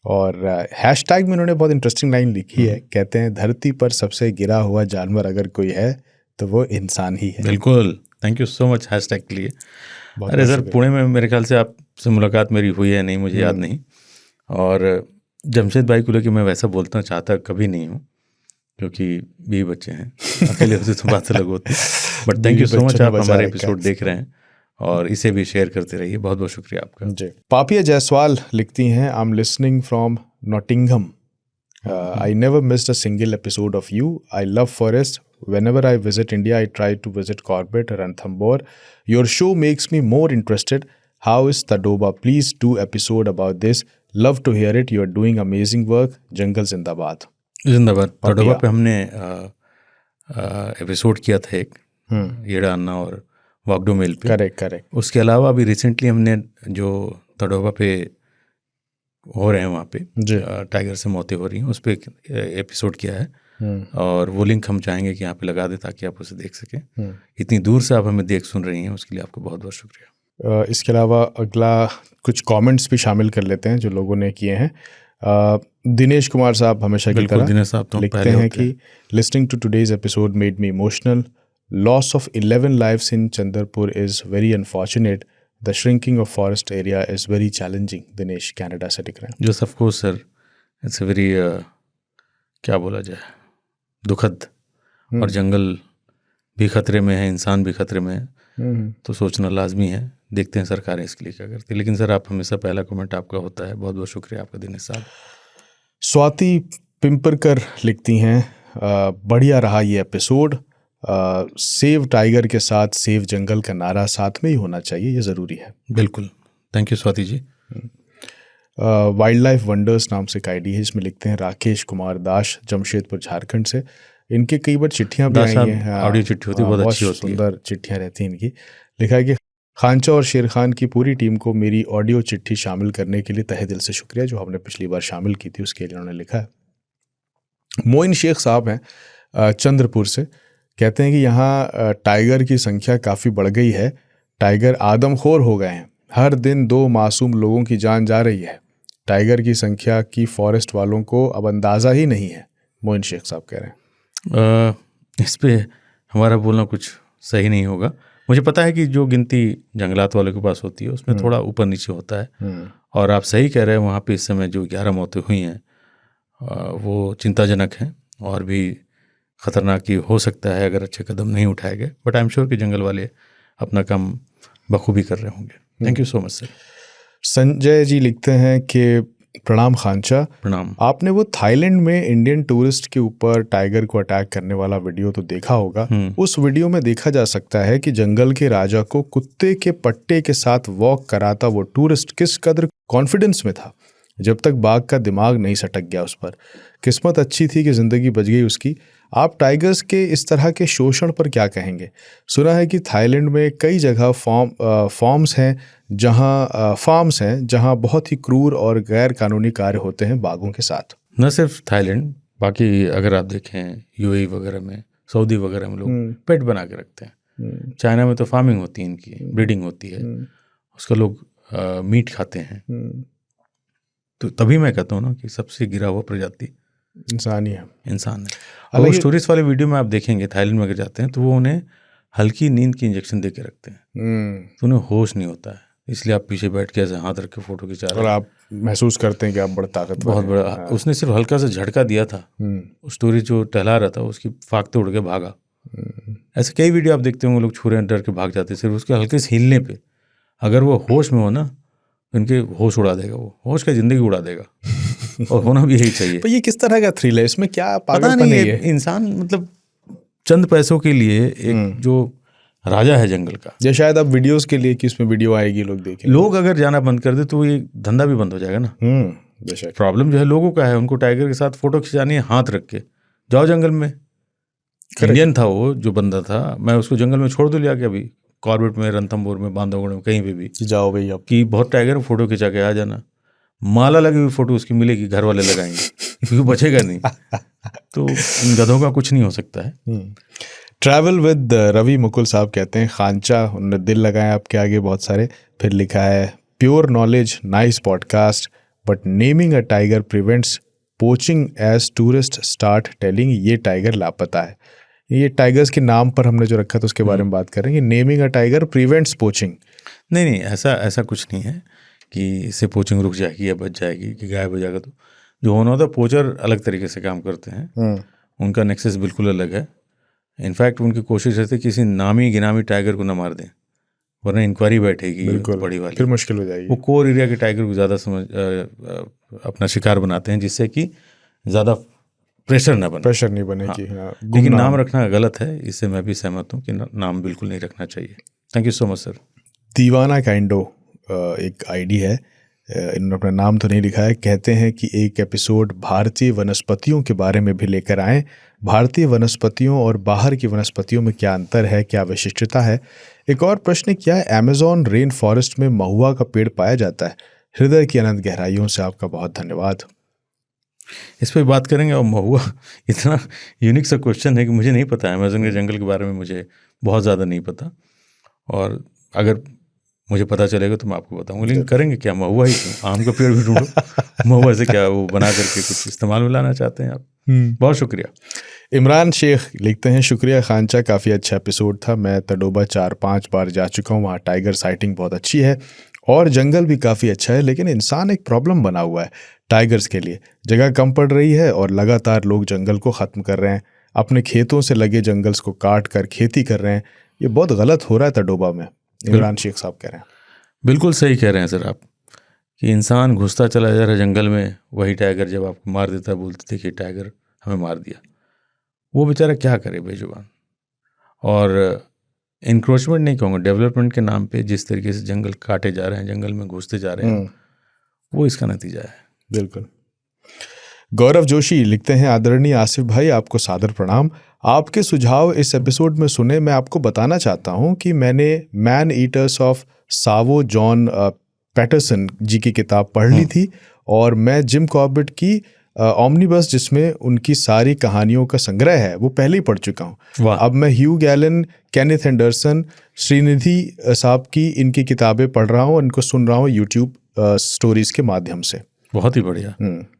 और हैशटैग में उन्होंने बहुत इंटरेस्टिंग लाइन लिखी है। कहते हैं, धरती पर सबसे गिरा हुआ जानवर अगर कोई है तो वो इंसान ही है। बिल्कुल, thank you so much hashtag के लिए। अरे सर, पुणे में मेरे ख्याल से आपसे मुलाकात मेरी हुई है नहीं, मुझे याद नहीं। और जमशेद भाई को लेकर मैं वैसा बोलना चाहता कभी नहीं हूँ, क्योंकि बीवी बच्चे हैं, अकेले होते तो बात अलग होती। But thank you so much, आप हमारे एपिसोड देख रहे हैं और इसे भी शेयर करते रहिए। बहुत बहुत शुक्रिया आपका जी। पापिया जायसवाल लिखती हैं, I am listening from Nottingham. I never missed a single episode of you. I love forest. Whenever I visit India, I try to visit Corbett or Ranthambore. Your show makes me more interested. How is Tadoba? Please do episode about this. Love to hear it. You are doing amazing work. Jungle Zindabad. जिंदाबाद। तडोबा पे हमने episode किया था एक, येड़ा अन्ना और वागडो mail पे। Correct. उसके अलावा अभी रिसेंटली हमने जो तडोबा पे हो रहे हैं वहाँ पे टाइगर से मौतें हो रही हैं, उस पर एपिसोड किया है। और वो लिंक हम चाहेंगे कि यहाँ पे लगा दें ताकि आप उसे देख सकें। इतनी दूर से आप हमें देख सुन रही हैं, उसके लिए आपको बहुत बहुत शुक्रिया। इसके अलावा अगला कुछ कमेंट्स भी शामिल कर लेते हैं जो लोगों ने किए हैं। दिनेश कुमार साहब हमेशा की तरह दिनेश साहब तो लिखते हैं कि listening to today's episode made me emotional. Loss of 11 lives in Chandrapur is very unfortunate. The shrinking of forest area is very challenging. Dinesh Canada से लिख रहे हैं। Yes, of course, sir. It's a very क्या बोला जाए, दुखद। और जंगल भी खतरे में है, इंसान भी खतरे में है, तो सोचना लाजमी है। देखते हैं सरकारें इसके लिए क्या करती है। लेकिन सर, आप हमेशा पहला कमेंट आपका होता है। बहुत बहुत शुक्रिया आपका दिनेश साहब। स्वाति पिंपरकर लिखती हैं, बढ़िया रहा ये एपिसोड। सेव टाइगर के साथ सेव जंगल का नारा साथ में ही होना चाहिए, ये ज़रूरी है। बिल्कुल, thank you Swati ji. Wildlife wonders नाम से एक आईडी है, इसमें लिखते हैं राकेश कुमार दास, जमशेदपुर झारखंड से। इनके कई बार चिट्ठियाँ भी आई हैं, हाँ, ऑडियो चिट्ठी होती है, बहुत अच्छी होती है, सुंदर चिट्ठियाँ रहती हैं इनकी। लिखा है कि खांचा और शेर खान की पूरी टीम को मेरी ऑडियो चिट्ठी शामिल करने के लिए तहे दिल से शुक्रिया, जो हमने पिछली बार शामिल की थी उसके लिए उन्होंने लिखा है। मोइन शेख साहब हैं चंद्रपुर से, कहते हैं कि यहाँ टाइगर की संख्या काफ़ी बढ़ गई है, टाइगर आदमखोर हो गए हैं, हर दिन 2 मासूम लोगों की जान जा रही है, टाइगर की संख्या की फॉरेस्ट वालों को अब अंदाज़ा ही नहीं है। मोइन शेख साहब कह रहे हैं। इस पे हमारा बोलना कुछ सही नहीं होगा। मुझे पता है कि जो गिनती जंगलात वालों के पास होती है उसमें थोड़ा ऊपर नीचे होता है, और आप सही कह रहे हैं, वहाँ पे इस समय जो 11 मौतें हुई हैं वो चिंताजनक हैं और भी ख़तरनाक ही हो सकता है अगर अच्छे कदम नहीं उठाए गए। बट आई एम श्योर कि जंगल वाले अपना काम बखूबी कर रहे होंगे। Thank you so much sir. Sanjay ji लिखते हैं कि प्रणाम खांचा। प्रणाम। आपने वो थाईलैंड में इंडियन टूरिस्ट के ऊपर टाइगर को अटैक करने वाला वीडियो तो देखा होगा। उस वीडियो में देखा जा सकता है कि जंगल के राजा को कुत्ते के पट्टे के साथ वॉक कराता वो टूरिस्ट किस कदर कॉन्फिडेंस में था, जब तक बाघ का दिमाग नहीं सटक गया उस पर। किस्मत अच्छी थी कि ज़िंदगी बच गई उसकी। आप टाइगर्स के इस तरह के शोषण पर क्या कहेंगे? सुना है कि थाईलैंड में कई जगह फार्म्स हैं जहां बहुत ही क्रूर और गैर कानूनी कार्य होते हैं बाघों के साथ। न सिर्फ थाईलैंड, बाकी अगर आप देखें यूएई वगैरह में, सऊदी वगैरह में लोग पेट बना के रखते हैं। चाइना में तो फार्मिंग होती है, इनकी ब्रीडिंग होती है, उसका लोग मीट खाते हैं। तो तभी मैं कहता हूँ ना कि सबसे गिरा हुआ प्रजाति इंसान है। वो टूरिस्ट वाले वीडियो में आप देखेंगे, थाईलैंड में अगर जाते हैं तो वो उन्हें हल्की नींद की इंजेक्शन दे के रखते हैं, तो उन्हें होश नहीं होता है, इसलिए आप पीछे बैठ के ऐसे हाथ रख के फोटो खिंचा रहे हैं और आप महसूस करते हैं कि आप बड़ा ताकतवर बहुत बड़ा। उसने सिर्फ हल्का सा झटका दिया था, स्टोरी जो टहला रहा था उसकी फाकते उड़ के भागा। ऐसे कई वीडियो आप देखते होंगे, लोग छू रहे हैं डर के भाग जाते हैं, सिर्फ उसके हल्के से हिलने पे। अगर वो होश में हो ना, इनके होश उड़ा देगा, वो होश का जिंदगी उड़ा देगा, और होना भी यही चाहिए। पर ये किस तरह का थ्रिल है? इसमें क्या पता नहीं है। इंसान मतलब चंद पैसों के लिए एक जो राजा है जंगल का, या शायद अब वीडियोस के लिए कि इसमें वीडियो आएगी, लोग देखेंगे। लोग अगर जाना बंद कर दे तो ये धंधा भी बंद हो जाएगा ना। बेशक। प्रॉब्लम जो है लोगों का है, उनको टाइगर के साथ फोटो खिंचानी है हाथ रख के, जाओ जंगल में। इंडियन था वो जो बंदा था, मैं उसको जंगल में छोड़ दो लिया के, अभी कॉर्बेट में, रणथंभौर में, बांधवगढ़ में, कहीं पे भी जाओ भाई अब कि बहुत टाइगर फोटो खिंचा के आ जाना, माला लगी हुई फोटो उसकी मिलेगी, घर वाले लगाएंगे क्योंकि बचेगा नहीं। तो इन गधों का कुछ नहीं हो सकता है। ट्रैवल विद रवि मुकुल साहब कहते हैं खांचा, उन्होंने दिल लगाए आपके आगे बहुत सारे। फिर लिखा है pure knowledge, nice podcast, but naming a tiger prevents poaching as tourist start telling ये टाइगर लापता है। ये टाइगर्स के नाम पर हमने जो रखा था उसके बारे में बात कर रहे हैं कि naming a tiger prevents poaching. नहीं, ऐसा कुछ नहीं है कि इससे पोचिंग रुक जाएगी या बच जाएगी कि गायब हो जाएगा। तो जो होना होता है, पोचर अलग तरीके से काम करते हैं, उनका नेक्सस बिल्कुल अलग है। इनफैक्ट उनकी कोशिश रहती है किसी नामी गिनामी टाइगर को ना मार दें, वरना इंक्वायरी बैठेगी बड़ी वाली, फिर मुश्किल हो जाएगी। वो कोर एरिया के टाइगर को ज़्यादा अपना शिकार बनाते हैं, जिससे कि ज़्यादा प्रेशर नहीं बनेगी। हाँ। लेकिन नाम रखना गलत है, इससे मैं भी सहमत हूँ कि नाम बिल्कुल नहीं रखना चाहिए। Thank you so much sir. दीवाना काइंडो एक आईडी है, इन्होंने अपना नाम तो नहीं लिखा है। कहते हैं कि एक एपिसोड भारतीय वनस्पतियों के बारे में भी लेकर आएँ। भारतीय वनस्पतियों और बाहर की वनस्पतियों में क्या अंतर है, क्या विशिष्टता है? एक और प्रश्न, क्या अमेज़न रेन फॉरेस्ट में महुआ का पेड़ पाया जाता है? हृदय की अनंत गहराइयों से आपका बहुत धन्यवाद। इस पर बात करेंगे। और महुआ इतना यूनिक सा क्वेश्चन है कि मुझे नहीं पता, अमेज़न के जंगल के बारे में मुझे बहुत ज़्यादा नहीं पता, और अगर मुझे पता चलेगा तो मैं आपको बताऊंगा। लेकिन करेंगे क्या, महुआ ही क्यों, आम का पेड़ भी ढूंढो। महुआ से क्या वो बना करके कुछ इस्तेमाल में लाना चाहते हैं आप? बहुत शुक्रिया। इमरान शेख लिखते हैं शुक्रिया खांचा, काफ़ी अच्छा एपिसोड था। मैं तडोबा 4-5 बार जा चुका हूँ, वहाँ टाइगर साइटिंग बहुत अच्छी है और जंगल भी काफ़ी अच्छा है, लेकिन इंसान एक प्रॉब्लम बना हुआ है टाइगर्स के लिए। जगह कम पड़ रही है और लगातार लोग जंगल को ख़त्म कर रहे हैं, अपने खेतों से लगे जंगल्स को काट कर खेती कर रहे हैं। ये बहुत गलत हो रहा है तडोबा में। इमरान शेख साहब कह रहे हैं। बिल्कुल सही कह रहे हैं सर आप, कि इंसान घुसता चला जा रहा है जंगल में, वही टाइगर जब आपको मार देता है बोलते थे कि टाइगर हमें मार दिया। वो बेचारा क्या करे बेजुबान। और इंक्रोचमेंट नहीं कहूँगा, डेवलपमेंट के नाम पे जिस तरीके से जंगल काटे जा रहे हैं, जंगल में घुसते जा रहे हैं, वो इसका नतीजा है। बिल्कुल। गौरव जोशी लिखते हैं, आदरणीय आसिफ भाई, आपको सादर प्रणाम। आपके सुझाव इस एपिसोड में सुने। मैं आपको बताना चाहता हूं कि मैंने मैन ईटर्स ऑफ सावो जॉन पैटरसन जी की किताब पढ़ ली थी, और मैं जिम कॉर्बेट की ओमनीबस, जिसमें उनकी सारी कहानियों का संग्रह है, वो पहले ही पढ़ चुका हूँ। अब मैं ह्यू गैलन, केनेथ एंडरसन, श्रीनिधि साहब की इनकी किताबें पढ़ रहा हूँ, इनको सुन रहा हूँ यूट्यूब स्टोरीज के माध्यम से। बहुत ही बढ़िया,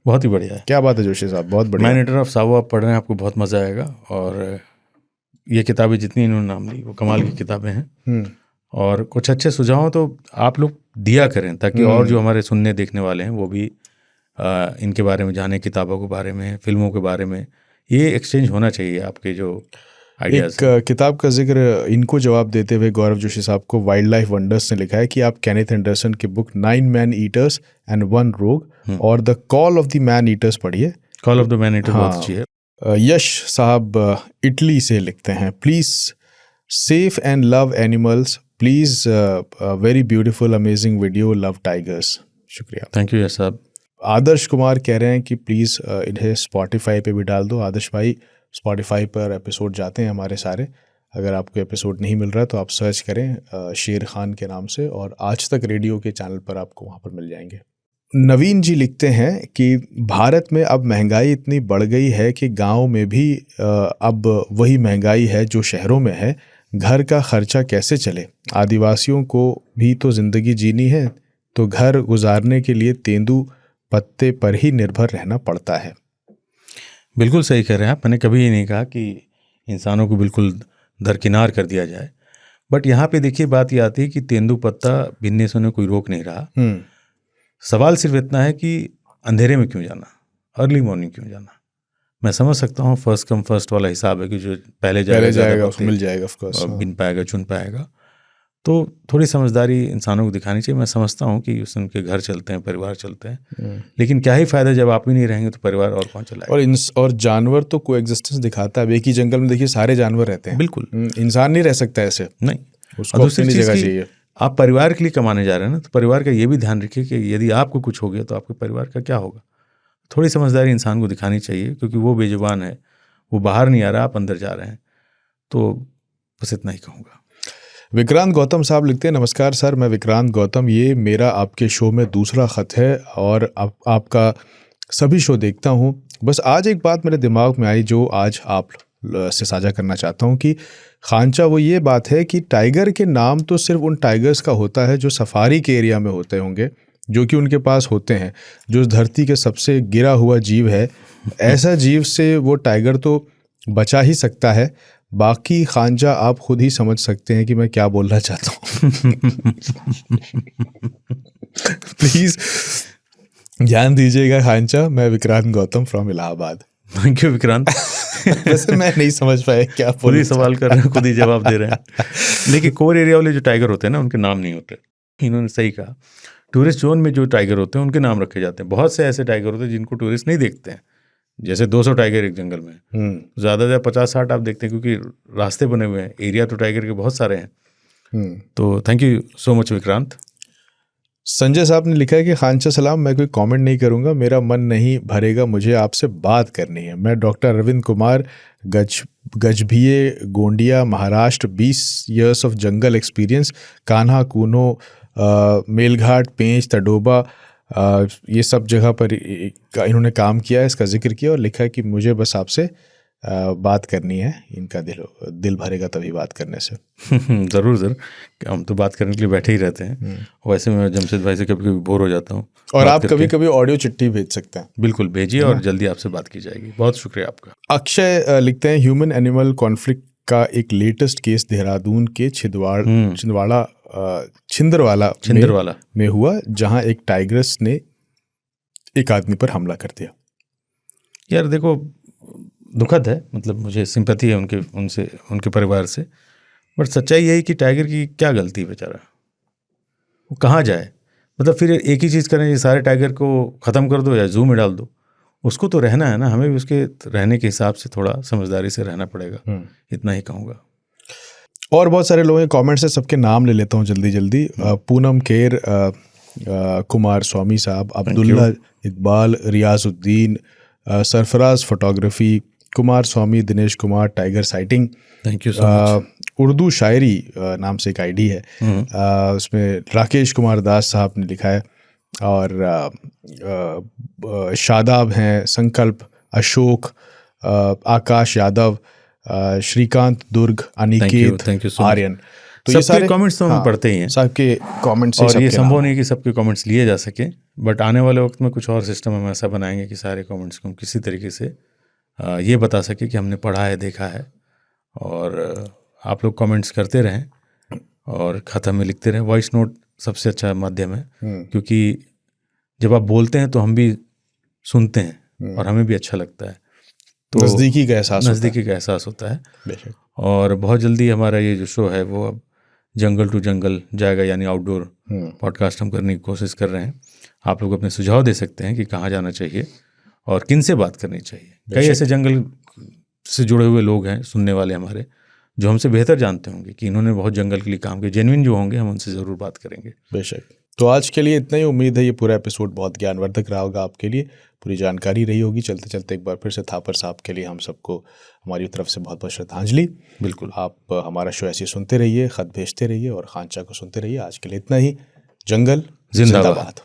बहुत ही बढ़िया है। क्या बात है जोशी साहब, बहुत बढ़िया। मैन ईटर ऑफ सावो आप पढ़ रहे हैं, आपको बहुत मज़ा आएगा। और ये किताबें जितनी इन्होंने नाम ली वो कमाल की किताबें हैं। और कुछ अच्छे सुझाव तो आप लोग दिया करें, ताकि और जो हमारे सुनने देखने वाले हैं वो भी इनके बारे में जाने, किताबों के बारे में, फिल्मों के बारे में। ये एक्सचेंज होना चाहिए आपके जो आइडियाज़। एक किताब का जिक्र इनको जवाब देते हुए गौरव जोशी साहब को वाइल्ड लाइफ वंडर्स ने लिखा है कि आप केनेथ एंडरसन की book 9 man eaters and 1 rogue और the call of the man eaters पढ़िए। Call of the man eater बहुत अच्छी है। यश साहब इटली से लिखते हैं, please safe and love animals, please very beautiful amazing video, love tigers. शुक्रिया, थैंक यू यश साहब। आदर्श कुमार कह रहे हैं कि प्लीज़ इन्हें स्पॉटिफाई पे भी डाल दो। आदर्श भाई, स्पॉटिफाई पर एपिसोड जाते हैं हमारे सारे। अगर आपको एपिसोड नहीं मिल रहा है तो आप सर्च करें शेर खान के नाम से, और आज तक रेडियो के चैनल पर आपको वहाँ पर मिल जाएंगे। नवीन जी लिखते हैं कि भारत में अब महंगाई इतनी बढ़ गई है कि गांव में भी अब वही महंगाई है जो शहरों में है। घर का खर्चा कैसे चले? आदिवासियों को भी तो ज़िंदगी जीनी है, तो घर गुजारने के लिए तेंदू पत्ते पर ही निर्भर रहना पड़ता है। बिल्कुल सही कह रहे हैं आप। मैंने कभी ये नहीं कहा कि इंसानों को बिल्कुल दरकिनार कर दिया जाए, बट यहाँ पे देखिए बात ये आती है कि तेंदू पत्ता बिनने से उन्हें कोई रोक नहीं रहा। सवाल सिर्फ इतना है कि अंधेरे में क्यों जाना, अर्ली मॉर्निंग क्यों जाना। मैं समझ सकता हूँ फर्स्ट कम फर्स्ट वाला हिसाब है कि जो पहले जाएगा उसको मिल जाएगा, ऑफ कोर्स, बिन पाएगा चुन पाएगा। तो थोड़ी समझदारी इंसानों को दिखानी चाहिए। मैं समझता हूँ कि उससे उनके घर चलते हैं, परिवार चलते हैं, लेकिन क्या ही फायदा जब आप ही नहीं रहेंगे तो परिवार और कौन चलाएगा। और जानवर तो कोएग्जिस्टेंस दिखाता है। एक ही जंगल में देखिए सारे जानवर रहते हैं। बिल्कुल, इंसान नहीं रह सकता ऐसे, नहीं। उसको अपनी जगह चाहिए। आप परिवार के लिए कमाने जा रहे हैं ना, तो परिवार का ये भी ध्यान रखिए कि यदि आपको कुछ हो गया तो आपके परिवार का क्या होगा। थोड़ी समझदारी इंसान को दिखानी चाहिए, क्योंकि वो बेजुबान है, वो बाहर नहीं आ रहा, आप अंदर जा रहे हैं। तो बस इतना ही कहूँगा। विक्रांत गौतम साहब लिखते हैं, नमस्कार सर, मैं विक्रांत गौतम, ये मेरा आपके शो में दूसरा ख़त है और आपका सभी शो देखता हूँ। बस आज एक बात मेरे दिमाग में आई जो आज आप से साझा करना चाहता हूँ कि खांचा वो ये बात है कि टाइगर के नाम तो सिर्फ उन टाइगर्स का होता है जो सफारी के एरिया में होते होंगे, जो कि उनके पास होते हैं, जो धरती के सबसे गिरा हुआ जीव है। ऐसा जीव से वो टाइगर तो बचा ही सकता है। बाकी खांचा आप खुद ही समझ सकते हैं कि मैं क्या बोलना चाहता हूँ। प्लीज़ ध्यान दीजिएगा खांचा। मैं Vikrant Gautam from Allahabad. Thank you Vikrant. वैसे मैं नहीं समझ पाया क्या खुद ही सवाल कर रहे हैं, खुद ही जवाब दे रहे हैं। देखिए कोर एरिया वाले जो टाइगर होते हैं ना, उनके नाम नहीं होते। इन्होंने सही कहा। टूरिस्ट जोन में जो टाइगर होते हैं उनके नाम रखे जाते हैं। बहुत से ऐसे टाइगर होते हैं जिनको टूरिस्ट नहीं देखते हैं। जैसे 200 टाइगर एक जंगल में, ज़्यादा से ज़्यादा 50-60 आप देखते हैं, क्योंकि रास्ते बने हुए हैं। एरिया तो टाइगर के बहुत सारे हैं। तो thank you so much Vikrant. Sanjay साहब ने लिखा है कि खांचा सलाम, मैं कोई कमेंट नहीं करूंगा, मेरा मन नहीं भरेगा, मुझे आपसे बात करनी है। मैं doctor Arvind Kumar, Gajbhiye, Gondia, Maharashtra. 20 years of jungle experience, Kanha, Kuno, Melghat, Pench, Tadoba, ये सब जगह पर इन्होंने काम किया है, इसका जिक्र किया और लिखा है कि मुझे बस आपसे बात करनी है। इनका दिल भरेगा तभी बात करने से। ज़रूर सर, हम तो बात करने के लिए बैठे ही रहते हैं। वैसे मैं जमशेद भाई से कभी कभी बोर हो जाता हूँ। और आप कभी कभी ऑडियो चिट्ठी भेज सकते हैं। बिल्कुल भेजिए और जल्दी आपसे बात की जाएगी। बहुत शुक्रिया आपका। अक्षय लिखते हैं, ह्यूमन एनिमल कॉन्फ्लिक्ट का एक लेटेस्ट केस देहरादून के छिंदरवाला में हुआ, जहां एक टाइग्रेस ने एक आदमी पर हमला कर दिया। यार देखो, दुखद है, मतलब मुझे सिंपैथी है उनके परिवार से, बट सच्चाई यही कि टाइगर की क्या गलती है बेचारा, वो कहाँ जाए। मतलब फिर एक ही चीज़ करें, ये सारे टाइगर को ख़त्म कर दो या जू में डाल दो। उसको तो रहना है ना, हमें भी उसके रहने के हिसाब से थोड़ा समझदारी से रहना पड़ेगा। इतना ही कहूँगा। और बहुत सारे लोगों के कमेंट्स है, सबके नाम ले लेता हूँ जल्दी जल्दी। पूनम केर कुमार स्वामी साहब, Abdullah Iqbal, Riyazuddin, Sarfaraz photography, Kumar Swami, Dinesh Kumar, tiger sighting, thank you so much. Urdu शायरी नाम से एक आईडी है, उसमें राकेश कुमार दास साहब ने लिखा है, और शादाब हैं, संकल्प, अशोक, आकाश यादव, श्रीकांत दुर्ग, Aniket, thank you so much. Aryan. तो ये सारे कमेंट्स तो हम पढ़ते ही हैं, सबके कमेंट्स, और ये संभव नहीं कि सबके कमेंट्स लिए जा सके, बट आने वाले वक्त में कुछ और सिस्टम हम ऐसा बनाएंगे कि सारे कमेंट्स को हम किसी तरीके से ये बता सके कि हमने पढ़ा है, देखा है, और आप लोग कमेंट्स करते रहें और खाता में लिखते रहें। वॉइस नोट सबसे अच्छा माध्यम है, क्योंकि जब आप बोलते हैं तो हम भी सुनते हैं और हमें भी अच्छा लगता है, तो नज़दीकी का एहसास होता है। बेशक। और बहुत जल्दी हमारा ये जो शो है वो अब जंगल टू जंगल जाएगा, यानी आउटडोर पॉडकास्ट हम करने की कोशिश कर रहे हैं। आप लोग अपने सुझाव दे सकते हैं कि कहाँ जाना चाहिए और किन से बात करनी चाहिए। कई ऐसे जंगल से जुड़े हुए लोग हैं सुनने वाले हमारे, जो हमसे बेहतर जानते होंगे कि इन्होंने बहुत जंगल के लिए काम किया, जेन्युइन जो होंगे हम उनसे ज़रूर बात करेंगे। बेशक। तो आज के लिए इतना ही। उम्मीद है ये पूरा एपिसोड बहुत ज्ञानवर्धक रहा होगा आपके लिए, पूरी जानकारी रही होगी। चलते चलते एक बार फिर से थापर साहब के लिए हम सबको हमारी तरफ से बहुत बहुत श्रद्धांजलि। बिल्कुल, आप हमारा शो ऐसे सुनते रहिए, ख़त भेजते रहिए और खांचा को सुनते रहिए। आज के लिए इतना ही। जंगल जिंदाबाद।